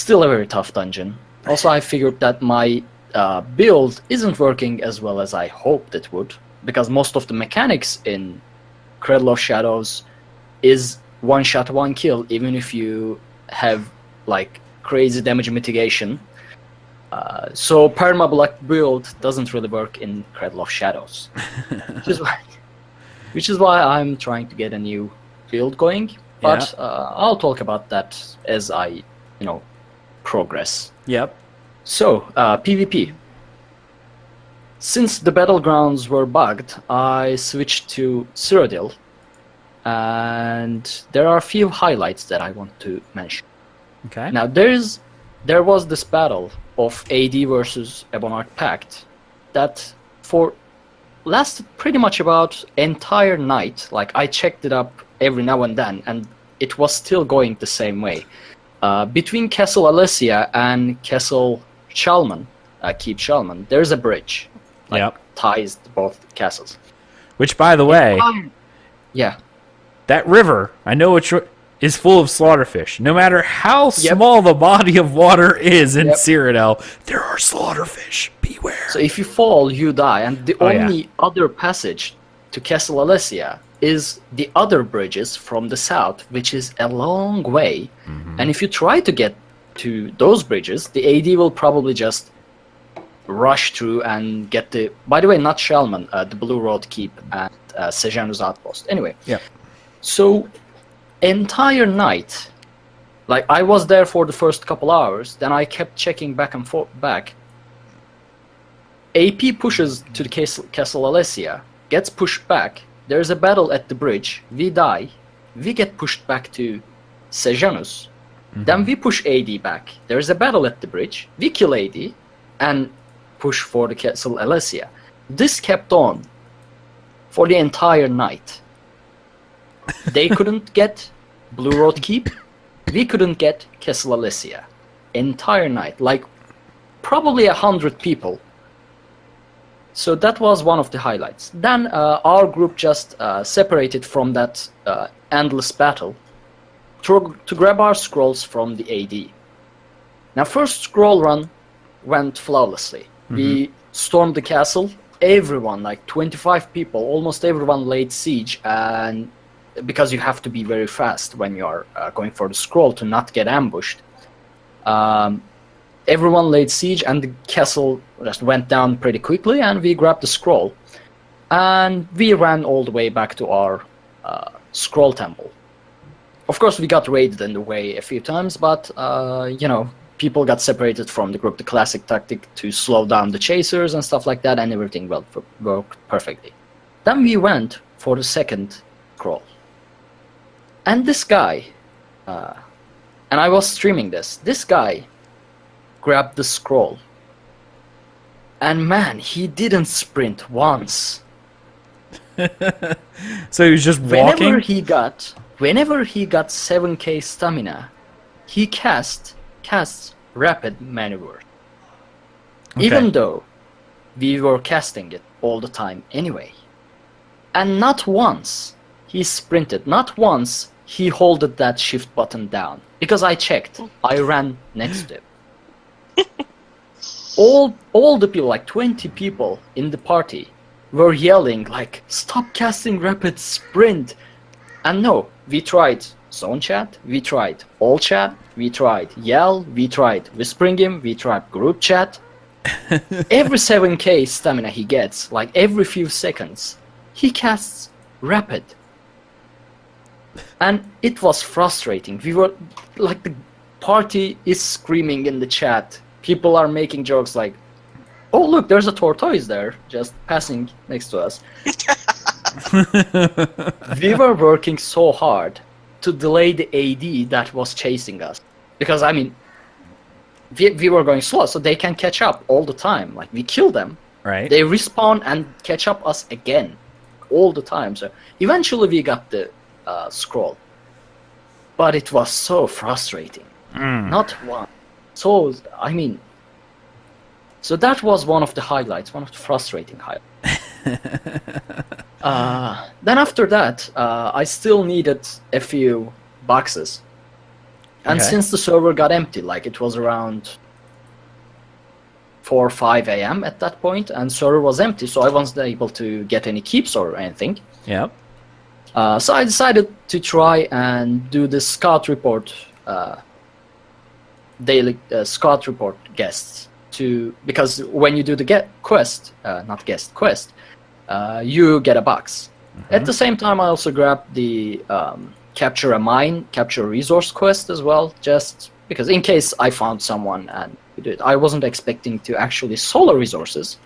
a very tough dungeon. Also, I figured that my build isn't working as well as I hoped it would, because most of the mechanics in Cradle of Shadows is one shot, one kill, even if you have like crazy damage mitigation. So perma-block build doesn't really work in Cradle of Shadows, which is why I'm trying to get a new build going. But I'll talk about that as I, progress. Yep. So PvP. Since the battlegrounds were bugged, I switched to Cyrodiil, and there are a few highlights that I want to mention. Okay. Now there was this battle of AD versus Ebonheart Pact that lasted pretty much about entire night. Like, I checked it up every now and then, and it was still going the same way. Between Castle Alesia and Castle Shalman, Keep Shalman, there's a bridge. Ties both castles. Which, by the way, yeah, that river, I know is full of slaughterfish. No matter how small the body of water is in Cyrodiil, there are slaughterfish. Beware. So if you fall, you die, and the only other passage to Castle Alesia is the other bridges from the south, which is a long way. Mm-hmm. And if you try to get to those bridges, the AD will probably just rush through and get the... By the way, not Shalman, the Blue Road Keep and Sejanus Outpost. Anyway, so entire night, like, I was there for the first couple hours, then I kept checking back and forth back. AP pushes to the Castle Alesia, gets pushed back, there's a battle at the bridge, we die, we get pushed back to Sejanus, then we push AD back, there's a battle at the bridge, we kill AD, and push for the Castle Alesia. This kept on for the entire night. They couldn't get Blue Road Keep, we couldn't get Castle Alesia. Entire night, like probably 100 people. So that was one of the highlights. Then our group just separated from that endless battle to grab our scrolls from the AD. Now, first scroll run went flawlessly. We stormed the castle. Everyone, like 25 people, almost everyone laid siege, and because you have to be very fast when you are going for the scroll to not get ambushed. Everyone laid siege, and the castle just went down pretty quickly, and we grabbed the scroll. And we ran all the way back to our scroll temple. Of course, we got raided in the way a few times, but, people got separated from the group. The classic tactic to slow down the chasers and stuff like that, and everything worked perfectly. Then we went for the second scroll. And this guy, and I was streaming this guy grabbed the scroll. And man, he didn't sprint once. So he was just walking? Whenever he got 7k stamina, he casts rapid maneuver. Okay. Even though we were casting it all the time anyway. And not once he sprinted, not once he holded that shift button down. Because I checked, I ran next to him. all the people, like 20 people in the party, were yelling like, "Stop casting rapid, sprint!" And no, we tried zone chat, we tried all chat, we tried yell, we tried whispering him, we tried group chat. Every 7k stamina he gets, like every few seconds, he casts rapid. And it was frustrating. We were like, the party is screaming in the chat. People are making jokes like, "Oh look, there's a tortoise there, just passing next to us." We were working so hard to delay the AD that was chasing us. Because, I mean, we were going slow, so they can catch up all the time. Like, we kill them, right? They respawn and catch up us again all the time. So eventually we got the scroll. But it was so frustrating. Not one. So, I mean... So that was one of the highlights, one of the frustrating highlights. Then after that, I still needed a few boxes. And since the server got empty, like it was around 4 or 5 a.m. at that point, and server was empty, so I wasn't able to get any keeps or anything. Yep. So I decided to try and do the scout report, daily scout report guests. Because when you do the quest, you get a box. At the same time, I also grabbed the capture a mine, capture a resource quest as well, just because in case I found someone and do it. I wasn't expecting to actually solo resources,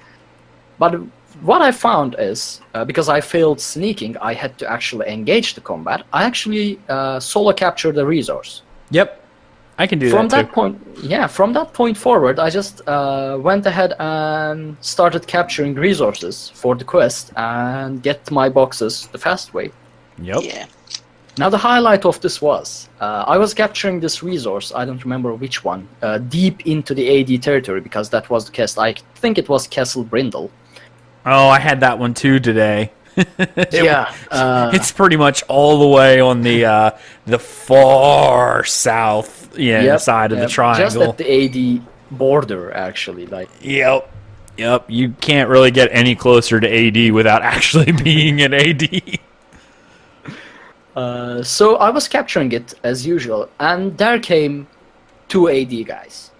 but what I found is, because I failed sneaking, I had to actually engage the combat. I actually solo captured the resource. Yep. I can do from that that point. Yeah, from that point forward, I just went ahead and started capturing resources for the quest and get my boxes the fast way. Yep. Yeah. Now the highlight of this was I was capturing this resource. I don't remember which one. Deep into the AD territory, because that was the quest. I think it was Castle Brindle. Oh, I had that one too today. It's pretty much all the way on the far south side of the triangle. Just at the AD border, actually. Yep. You can't really get any closer to AD without actually being an AD. So I was capturing it as usual, and there came 2 AD guys.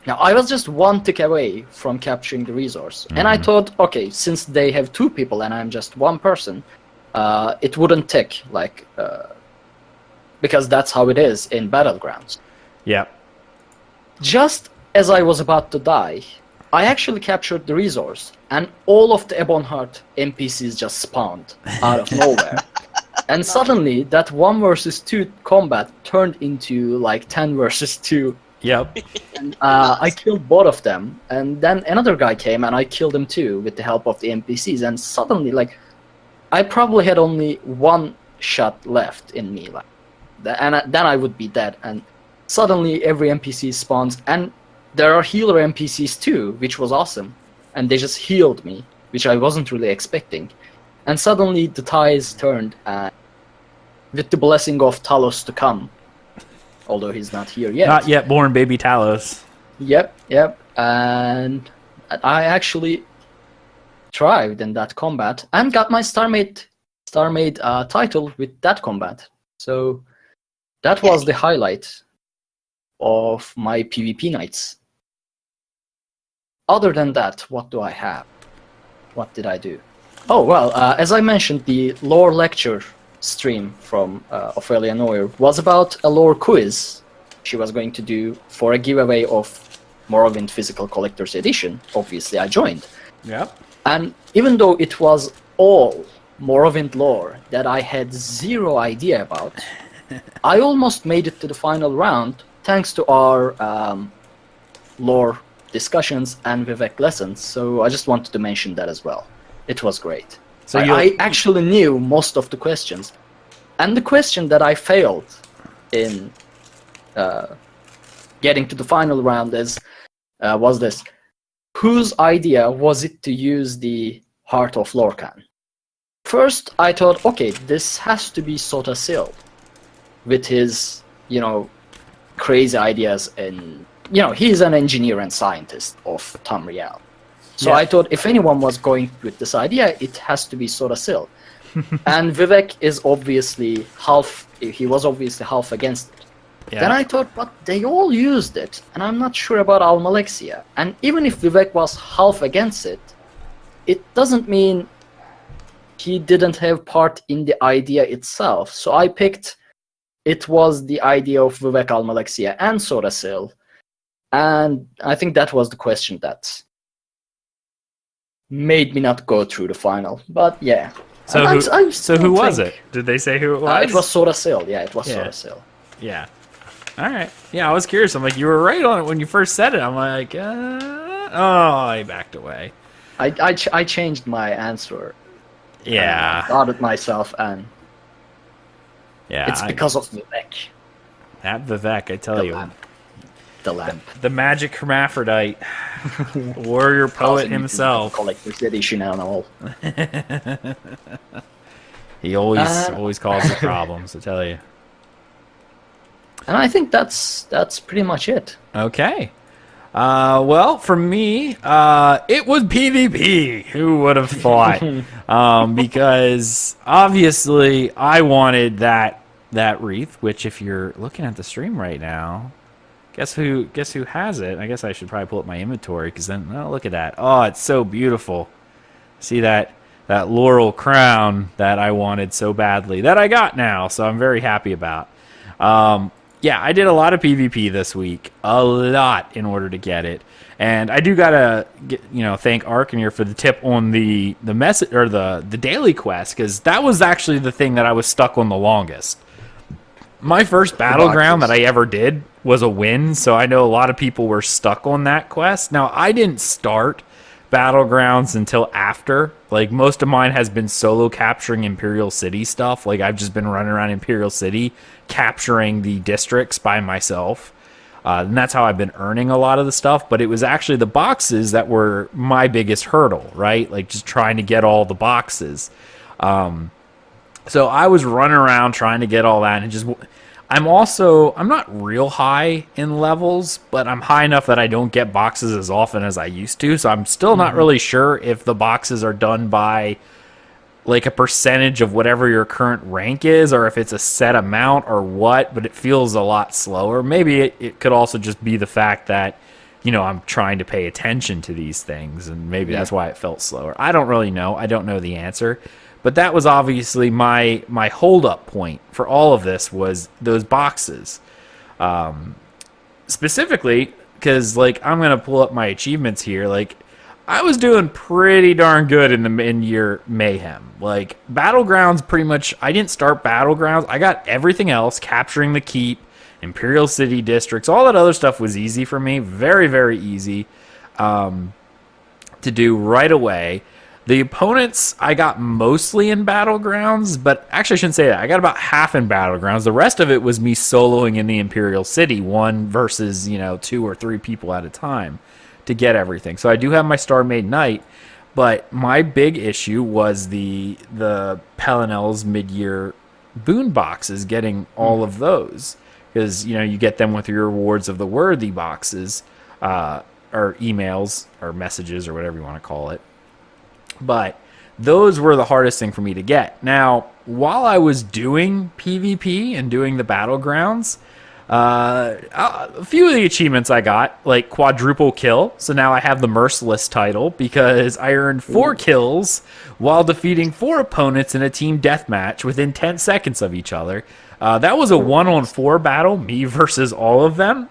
Now, I was just one tick away from capturing the resource, and I thought, okay, since they have 2 people and I'm just 1 person, it wouldn't tick, because that's how it is in Battlegrounds. Yeah. Just as I was about to die, I actually captured the resource, and all of the Ebonheart NPCs just spawned out of nowhere. And suddenly, that 1 versus 2 combat turned into, 10 versus 2. Yep. And I killed both of them, and then another guy came and I killed him too with the help of the NPCs, and suddenly I probably had only 1 shot left in me, and then I would be dead, and suddenly every NPC spawns, and there are healer NPCs too, which was awesome, and they just healed me, which I wasn't really expecting, and suddenly the tides turned, with the blessing of Talos to come. Although he's not here yet. Not yet born baby Talos. Yep. And I actually thrived in that combat and got my Star Made title with that combat. So that was the highlight of my PvP nights. Other than that, what do I have? What did I do? Oh, well, as I mentioned, the lore lecture stream from Ophelia Noir was about a lore quiz she was going to do for a giveaway of Morrowind Physical Collector's Edition. Obviously, I joined. Yep. And even though it was all Morrowind lore that I had zero idea about, I almost made it to the final round thanks to our lore discussions and Vivec lessons. So I just wanted to mention that as well. It was great. So I actually knew most of the questions. And the question that I failed in getting to the final round was this. Whose idea was it to use the Heart of Lorcan? First, I thought, okay, this has to be Sota Sil with his, crazy ideas, and, he's an engineer and scientist of Tamriel. So I thought if anyone was going with this idea, it has to be Sota Sil. And Vivec is obviously half against it. Yeah. Then I thought, but they all used it, and I'm not sure about Almalexia. And even if Vivec was half against it, it doesn't mean he didn't have part in the idea itself. So I picked, it was the idea of Vivec, Almalexia, and Sota Sil. And I think that was the question that made me not go through the final. But yeah. So who was it? Did they say who it was? It was Sota Sil. Yeah, it was Sota Sil. Yeah. All right. Yeah, I was curious. I'm like, you were right on it when you first said it. I'm like, I backed away. I changed my answer. Yeah. Doubted myself, and Yeah, it's because of Vivec. That Vivec, I tell you. The lamp. The magic hermaphrodite. Warrior poet himself. Collector's edition and all. He always causes problems, I tell you. And I think that's pretty much it. Okay. Well, for me, it was PvP. Who would have thought? Because obviously I wanted that wreath, which if you're looking at the stream right now, guess who has it? I guess I should probably pull up my inventory because then, oh, look at that. Oh, it's so beautiful. See that laurel crown that I wanted so badly that I got now, so I'm very happy about. Yeah, I did a lot of PvP this week, a lot in order to get it, and I do gotta thank Arkhaniir for the tip on the message or the daily quest, because that was actually the thing that I was stuck on the longest. My first battleground that I ever did was a win, so I know a lot of people were stuck on that quest. Now, I didn't start battlegrounds until after. Like, most of mine has been solo capturing Imperial City stuff. Like, I've just been running around Imperial City capturing the districts by myself. And that's how I've been earning a lot of the stuff. But it was actually the boxes that were my biggest hurdle, right? Like, just trying to get all the boxes. So I was running around trying to get all that, and I'm not real high in levels, but I'm high enough that I don't get boxes as often as I used to, so I'm still not really sure if the boxes are done by like a percentage of whatever your current rank is, or if it's a set amount or what, but it feels a lot slower. Maybe it could also just be the fact that, I'm trying to pay attention to these things, and maybe that's why it felt slower. I don't really know. I don't know the answer. But that was obviously my hold-up point for all of this, was those boxes. Specifically, because, like, I'm going to pull up my achievements here. Like, I was doing pretty darn good in the Midyear Mayhem. Like, Battlegrounds, pretty much, I didn't start Battlegrounds. I got everything else, capturing the keep, Imperial City districts. All that other stuff was easy for me. Very, very easy to do right away. The opponents I got mostly in Battlegrounds, but actually I shouldn't say that. I got about half in Battlegrounds. The rest of it was me soloing in the Imperial City, one versus, 2 or 3 people at a time to get everything. So I do have my Star Made Knight, but my big issue was the Pelennel's Midyear boon boxes, getting all of those. Because, you get them with your rewards of the worthy boxes, or emails, or messages, or whatever you want to call it. But those were the hardest thing for me to get. Now, while I was doing PvP and doing the Battlegrounds, a few of the achievements I got, like quadruple kill. So now I have the Merciless title because I earned 4 kills while defeating 4 opponents in a team deathmatch within 10 seconds of each other. That was a 1-on-4 battle, me versus all of them.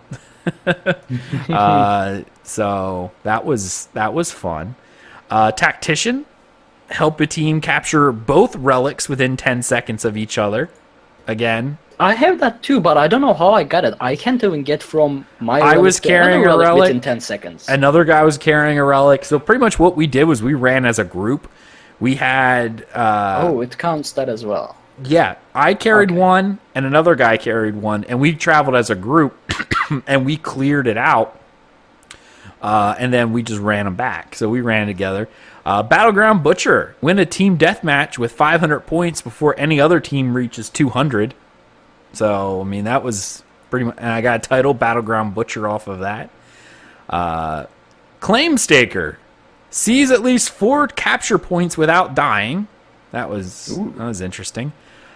So that was fun. Tactician, help a team capture both relics within 10 seconds of each other. Again, I have that too, but I don't know how I got it. I can't even get from my I was carrying a relic within 10 seconds. Another guy was carrying a relic. So pretty much what we did was we ran as a group. We had... it counts that as well. Yeah, I carried one, and another guy carried one, and we traveled as a group, and we cleared it out. And then we just ran them back. So we ran together. Battleground Butcher. Win a team deathmatch with 500 points before any other team reaches 200. So, I mean, that was pretty much... And I got a title, Battleground Butcher, off of that. Claim Staker. Sees at least 4 capture points without dying. That was interesting.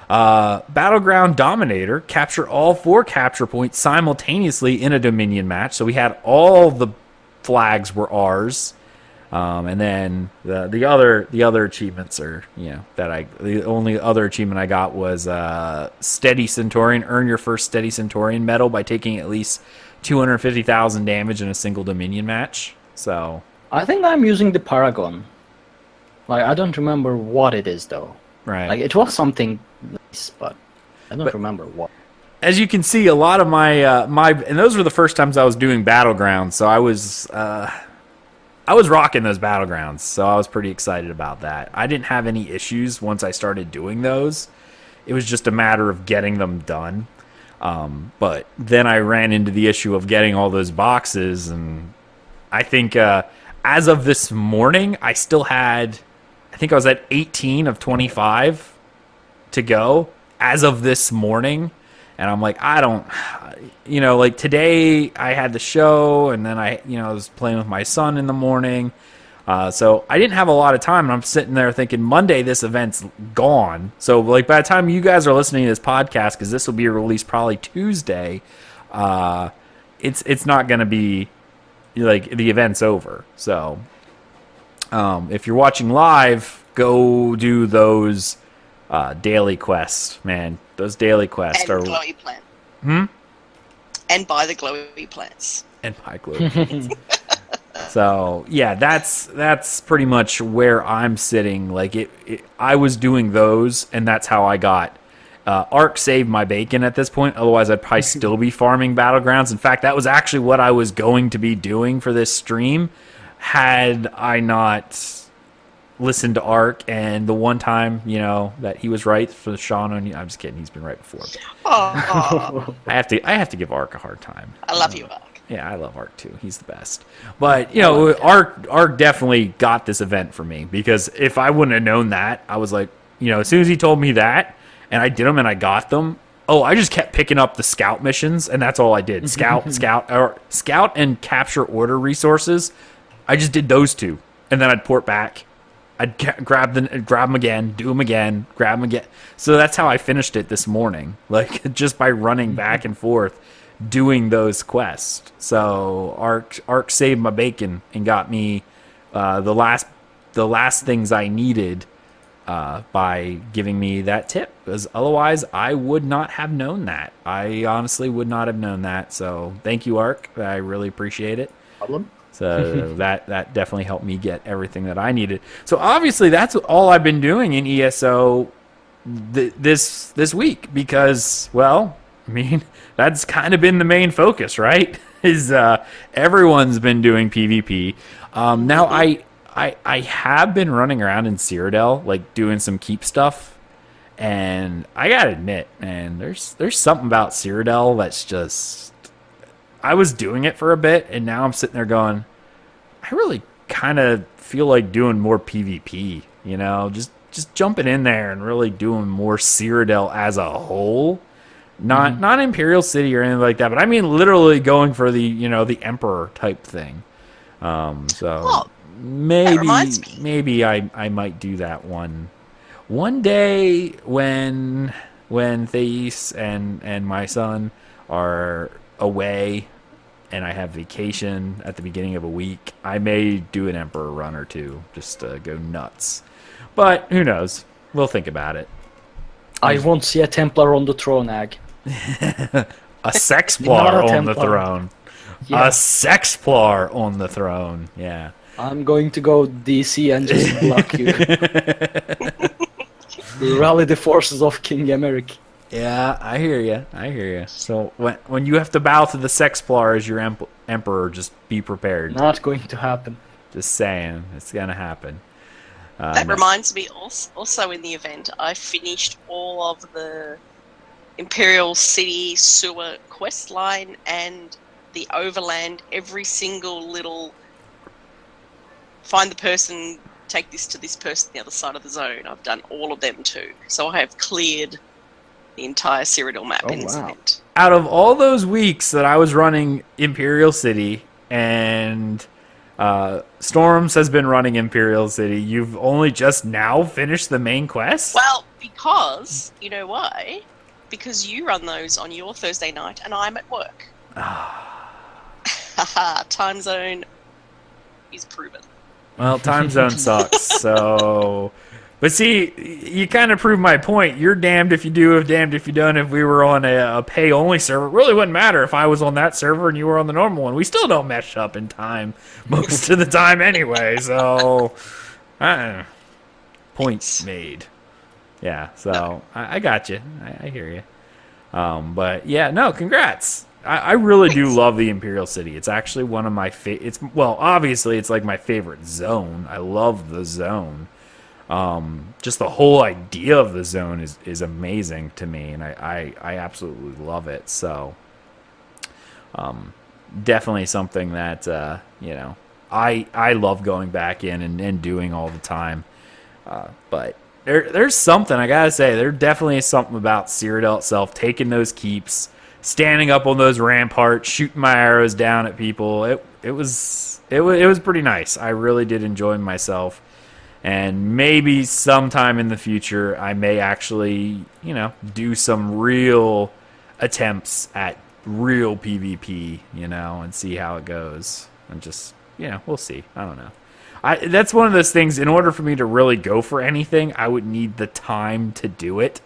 Battleground Dominator. Capture all 4 capture points simultaneously in a Dominion match. So we had all the flags were ours, and then the other achievements are the only other achievement I got was Steady Centurion. Earn your first Steady Centurion medal by taking at least 250,000 damage in a single Dominion match. So I think I'm using the Paragon. Like, I don't remember what it is though. Right. Like, it was something nice, but I don't remember what. As you can see, a lot of my and those were the first times I was doing Battlegrounds, so I was rocking those Battlegrounds, so I was pretty excited about that. I didn't have any issues once I started doing those. It was just a matter of getting them done. But then I ran into the issue of getting all those boxes, and I think as of this morning, I still had, I think I was at 18 of 25 to go as of this morning. And I'm like, I don't, like today I had the show, and then I was playing with my son in the morning. So I didn't have a lot of time, and I'm sitting there thinking Monday this event's gone. So like by the time you guys are listening to this podcast, because this will be released probably Tuesday, it's not going to be like the event's over. So if you're watching live, go do those daily quests, man. Those daily quests and are glowy plant. And buy the glowy plants. And buy glowy plants. So yeah, that's pretty much where I'm sitting. Like I was doing those, and that's how I got. Ark saved my bacon at this point. Otherwise, I'd probably still be farming Battlegrounds. In fact, that was actually what I was going to be doing for this stream, had I not listened to Ark. And the one time, that he was right for the Sean. I'm just kidding. He's been right before. Oh, I have to give Ark a hard time. I love you, Ark. Yeah, I love Ark too. He's the best. But, Ark definitely got this event for me, because if I wouldn't have known that, I was like, as soon as he told me that, and I did them and I got them, I just kept picking up the scout missions, and that's all I did. Scout and capture order resources. I just did those two, and then I'd port back. I'd grab them again, do them again, grab them again. So that's how I finished it this morning, like just by running back and forth, doing those quests. So Ark saved my bacon and got me the last things I needed by giving me that tip, because otherwise I would not have known that. I honestly would not have known that. So thank you, Ark. I really appreciate it. Problem. So that definitely helped me get everything that I needed. So obviously that's all I've been doing in ESO this week, because, well, I mean, that's kind of been the main focus, right? Is everyone's been doing PvP. Now I have been running around in Cyrodiil, like doing some keep stuff, and I gotta admit, man, there's something about Cyrodiil that's just, I was doing it for a bit, and now I'm sitting there going, I really kind of feel like doing more PvP, just jumping in there and really doing more Cyrodiil as a whole. Not Imperial City or anything like that, but I mean literally going for the the Emperor type thing. Maybe I might do that one day when Thais and my son are away and I have vacation at the beginning of a week. I may do an Emperor run or two just to go nuts, but who knows? We'll think about it. I won't see a Templar on the throne, Ag. A Sexplar on the throne. Yeah. A Sexplar on the throne. Yeah. I'm going to go DC and just block you. Rally the forces of King Emeric. Yeah, I hear you. So when you have to bow to the Sexplar as your emperor, just be prepared. Not going to happen. Just saying, it's gonna happen. That reminds me, also in the event, I finished all of the Imperial City sewer quest line and the overland, every single little find the person, take this to this person the other side of the zone. I've done all of them too. So I have cleared the entire Cyrodiil map in this event. Out of all those weeks that I was running Imperial City and Storms has been running Imperial City, you've only just now finished the main quest? Well, because, you know why? Because you run those on your Thursday night and I'm at work. Haha, time zone is proven. Well, time zone sucks, so... But see, you kind of proved my point. You're damned if you do, damned if you don't. If we were on a pay-only server, it really wouldn't matter if I was on that server and you were on the normal one. We still don't mesh up in time most of the time anyway, so... Points made. Yeah, so I got you. I hear you. But yeah, no, congrats. I really do love the Imperial City. It's actually one of my favorite. Well, obviously, it's like my favorite zone. I love the zone. Just the whole idea of the zone is amazing to me, and I absolutely love it. So definitely something that I love going back in and doing all the time. But there's something, I gotta say, there definitely is something about Cyrodiil itself, taking those keeps, standing up on those ramparts, shooting my arrows down at people. It was pretty nice. I really did enjoy myself. And maybe sometime in the future, I may actually, do some real attempts at real PvP, and see how it goes. And just, we'll see. I don't know. That's one of those things, in order for me to really go for anything, I would need the time to do it.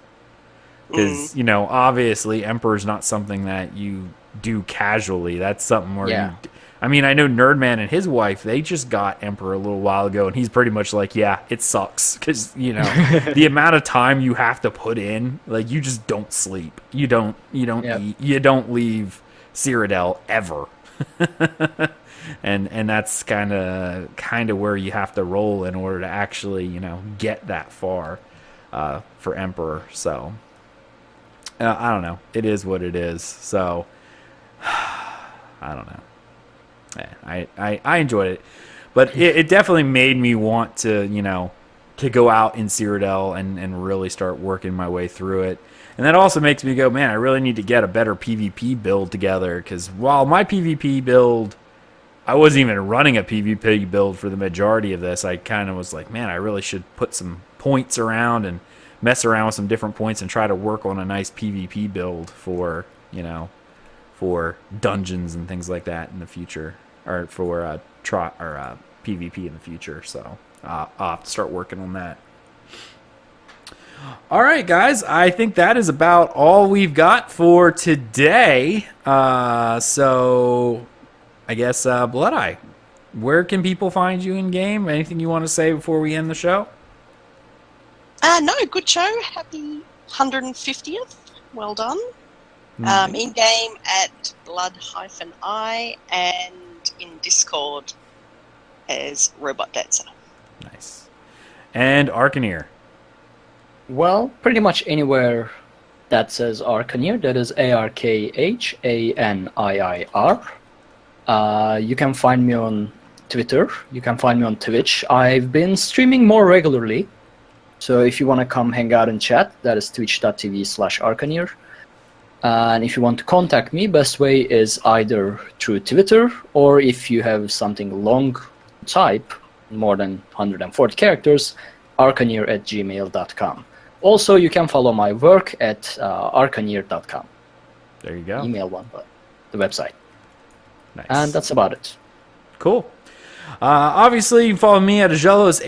Because, obviously, Emperor's not something that you do casually. That's something where I know Nerdman and his wife, they just got Emperor a little while ago, and he's pretty much like, yeah, it sucks. Because, the amount of time you have to put in, like, you just don't sleep. You don't eat. You don't leave Cyrodiil ever. and that's kind of where you have to roll in order to actually, get that far for Emperor. So, I don't know. It is what it is. So, I don't know. I enjoyed it, but it definitely made me want to, to go out in Cyrodiil and really start working my way through it. And that also makes me go, man, I really need to get a better PvP build together, because while my PvP build, I wasn't even running a PvP build for the majority of this, I kind of was like, man, I really should put some points around and mess around with some different points and try to work on a nice PvP build for, for dungeons and things like that in the future, or for PvP in the future. So I'll have to start working on that. All right, guys, I think that is about all we've got for today. So I guess Blood-Eye, where can people find you in game? Anything you want to say before we end the show? No, good show. Happy 150th. Well done. In game at Blood-Eye and in Discord as Robot Dancer. Nice. And Arkhaniir. Well, pretty much anywhere that says Arkhaniir, that is ARKHANIIR. You can find me on Twitter. You can find me on Twitch. I've been streaming more regularly. So if you want to come hang out and chat, that is twitch.tv/Arkhaniir. And if you want to contact me, best way is either through Twitter, or if you have something long type, more than 140 characters, arkhaniir@gmail.com. Also, you can follow my work at arkhaniir.com. There you go. Email one, but the website. Nice. And that's about it. Cool. Obviously, you can follow me at Aggelos,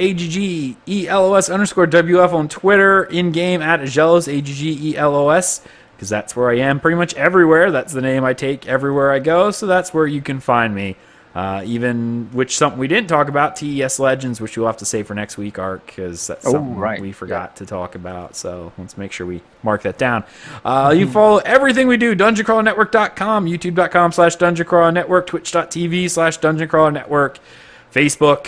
AGGELOS_WF on Twitter, in-game at Aggelos, AGGELOS, because that's where I am pretty much everywhere. That's the name I take everywhere I go, so that's where you can find me. Something we didn't talk about, TES Legends, which you'll have to save for next week, Ark, because that's something we forgot to talk about, so let's make sure we mark that down. You can follow everything we do, DungeonCrawlerNetwork.com, YouTube.com/DungeonCrawlerNetwork, Twitch.tv/DungeonCrawlerNetwork, Facebook,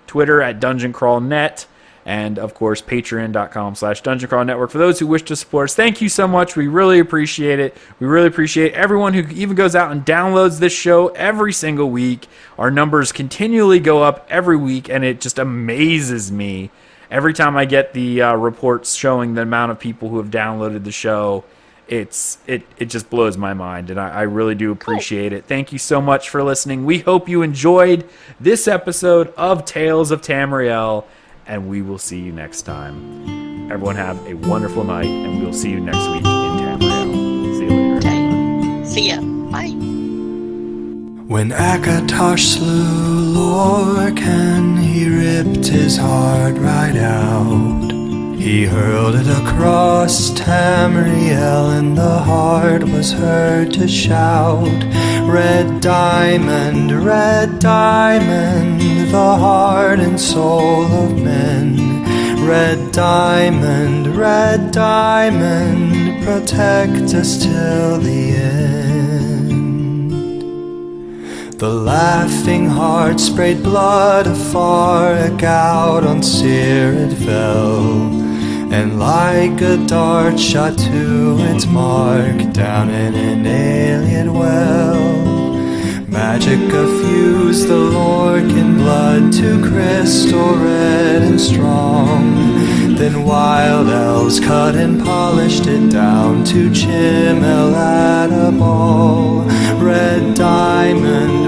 Twitter at DungeonCrawlNet, and of course patreon.com/DungeonCrawlerNetwork for those who wish to support us. Thank you so much. We really appreciate it. We really appreciate everyone who even goes out and downloads this show every single week. Our numbers continually go up every week, and it just amazes me every time I get the reports showing the amount of people who have downloaded the show. It just blows my mind, and I really do appreciate it. Thank you so much for listening. We hope you enjoyed this episode of Tales of Tamriel, and we will see you next time. Everyone have a wonderful night, and we will see you next week in Tamriel. See you later. Okay. See ya. Bye. When Akatosh slew Lorcan, he ripped his heart right out. He hurled it across Tamriel, and the heart was heard to shout, red diamond, the heart and soul of men. Red diamond, protect us till the end. The laughing heart sprayed blood afar, a gout on sear it fell, and like a dart shot to its mark down in an alien well. Magica fused the Lorcan blood to crystal red and strong. Then wild elves cut and polished it down to chimel at a ball. Red diamond,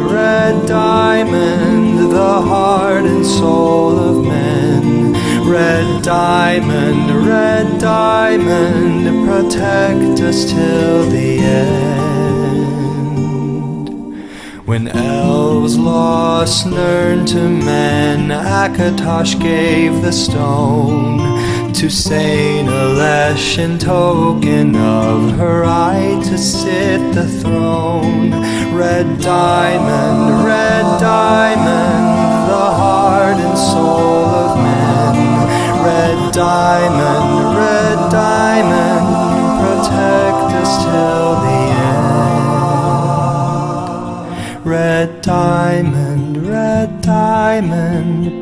the heart and soul of men. Red diamond, protect us till the end. When elves lost Nirn to men, Akatosh gave the stone to Saint Alesh in token of her right to sit the throne. Red diamond, the heart and soul of men. Red diamond, protect us till the end. Red diamond,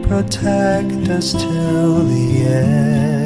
protect us till the end.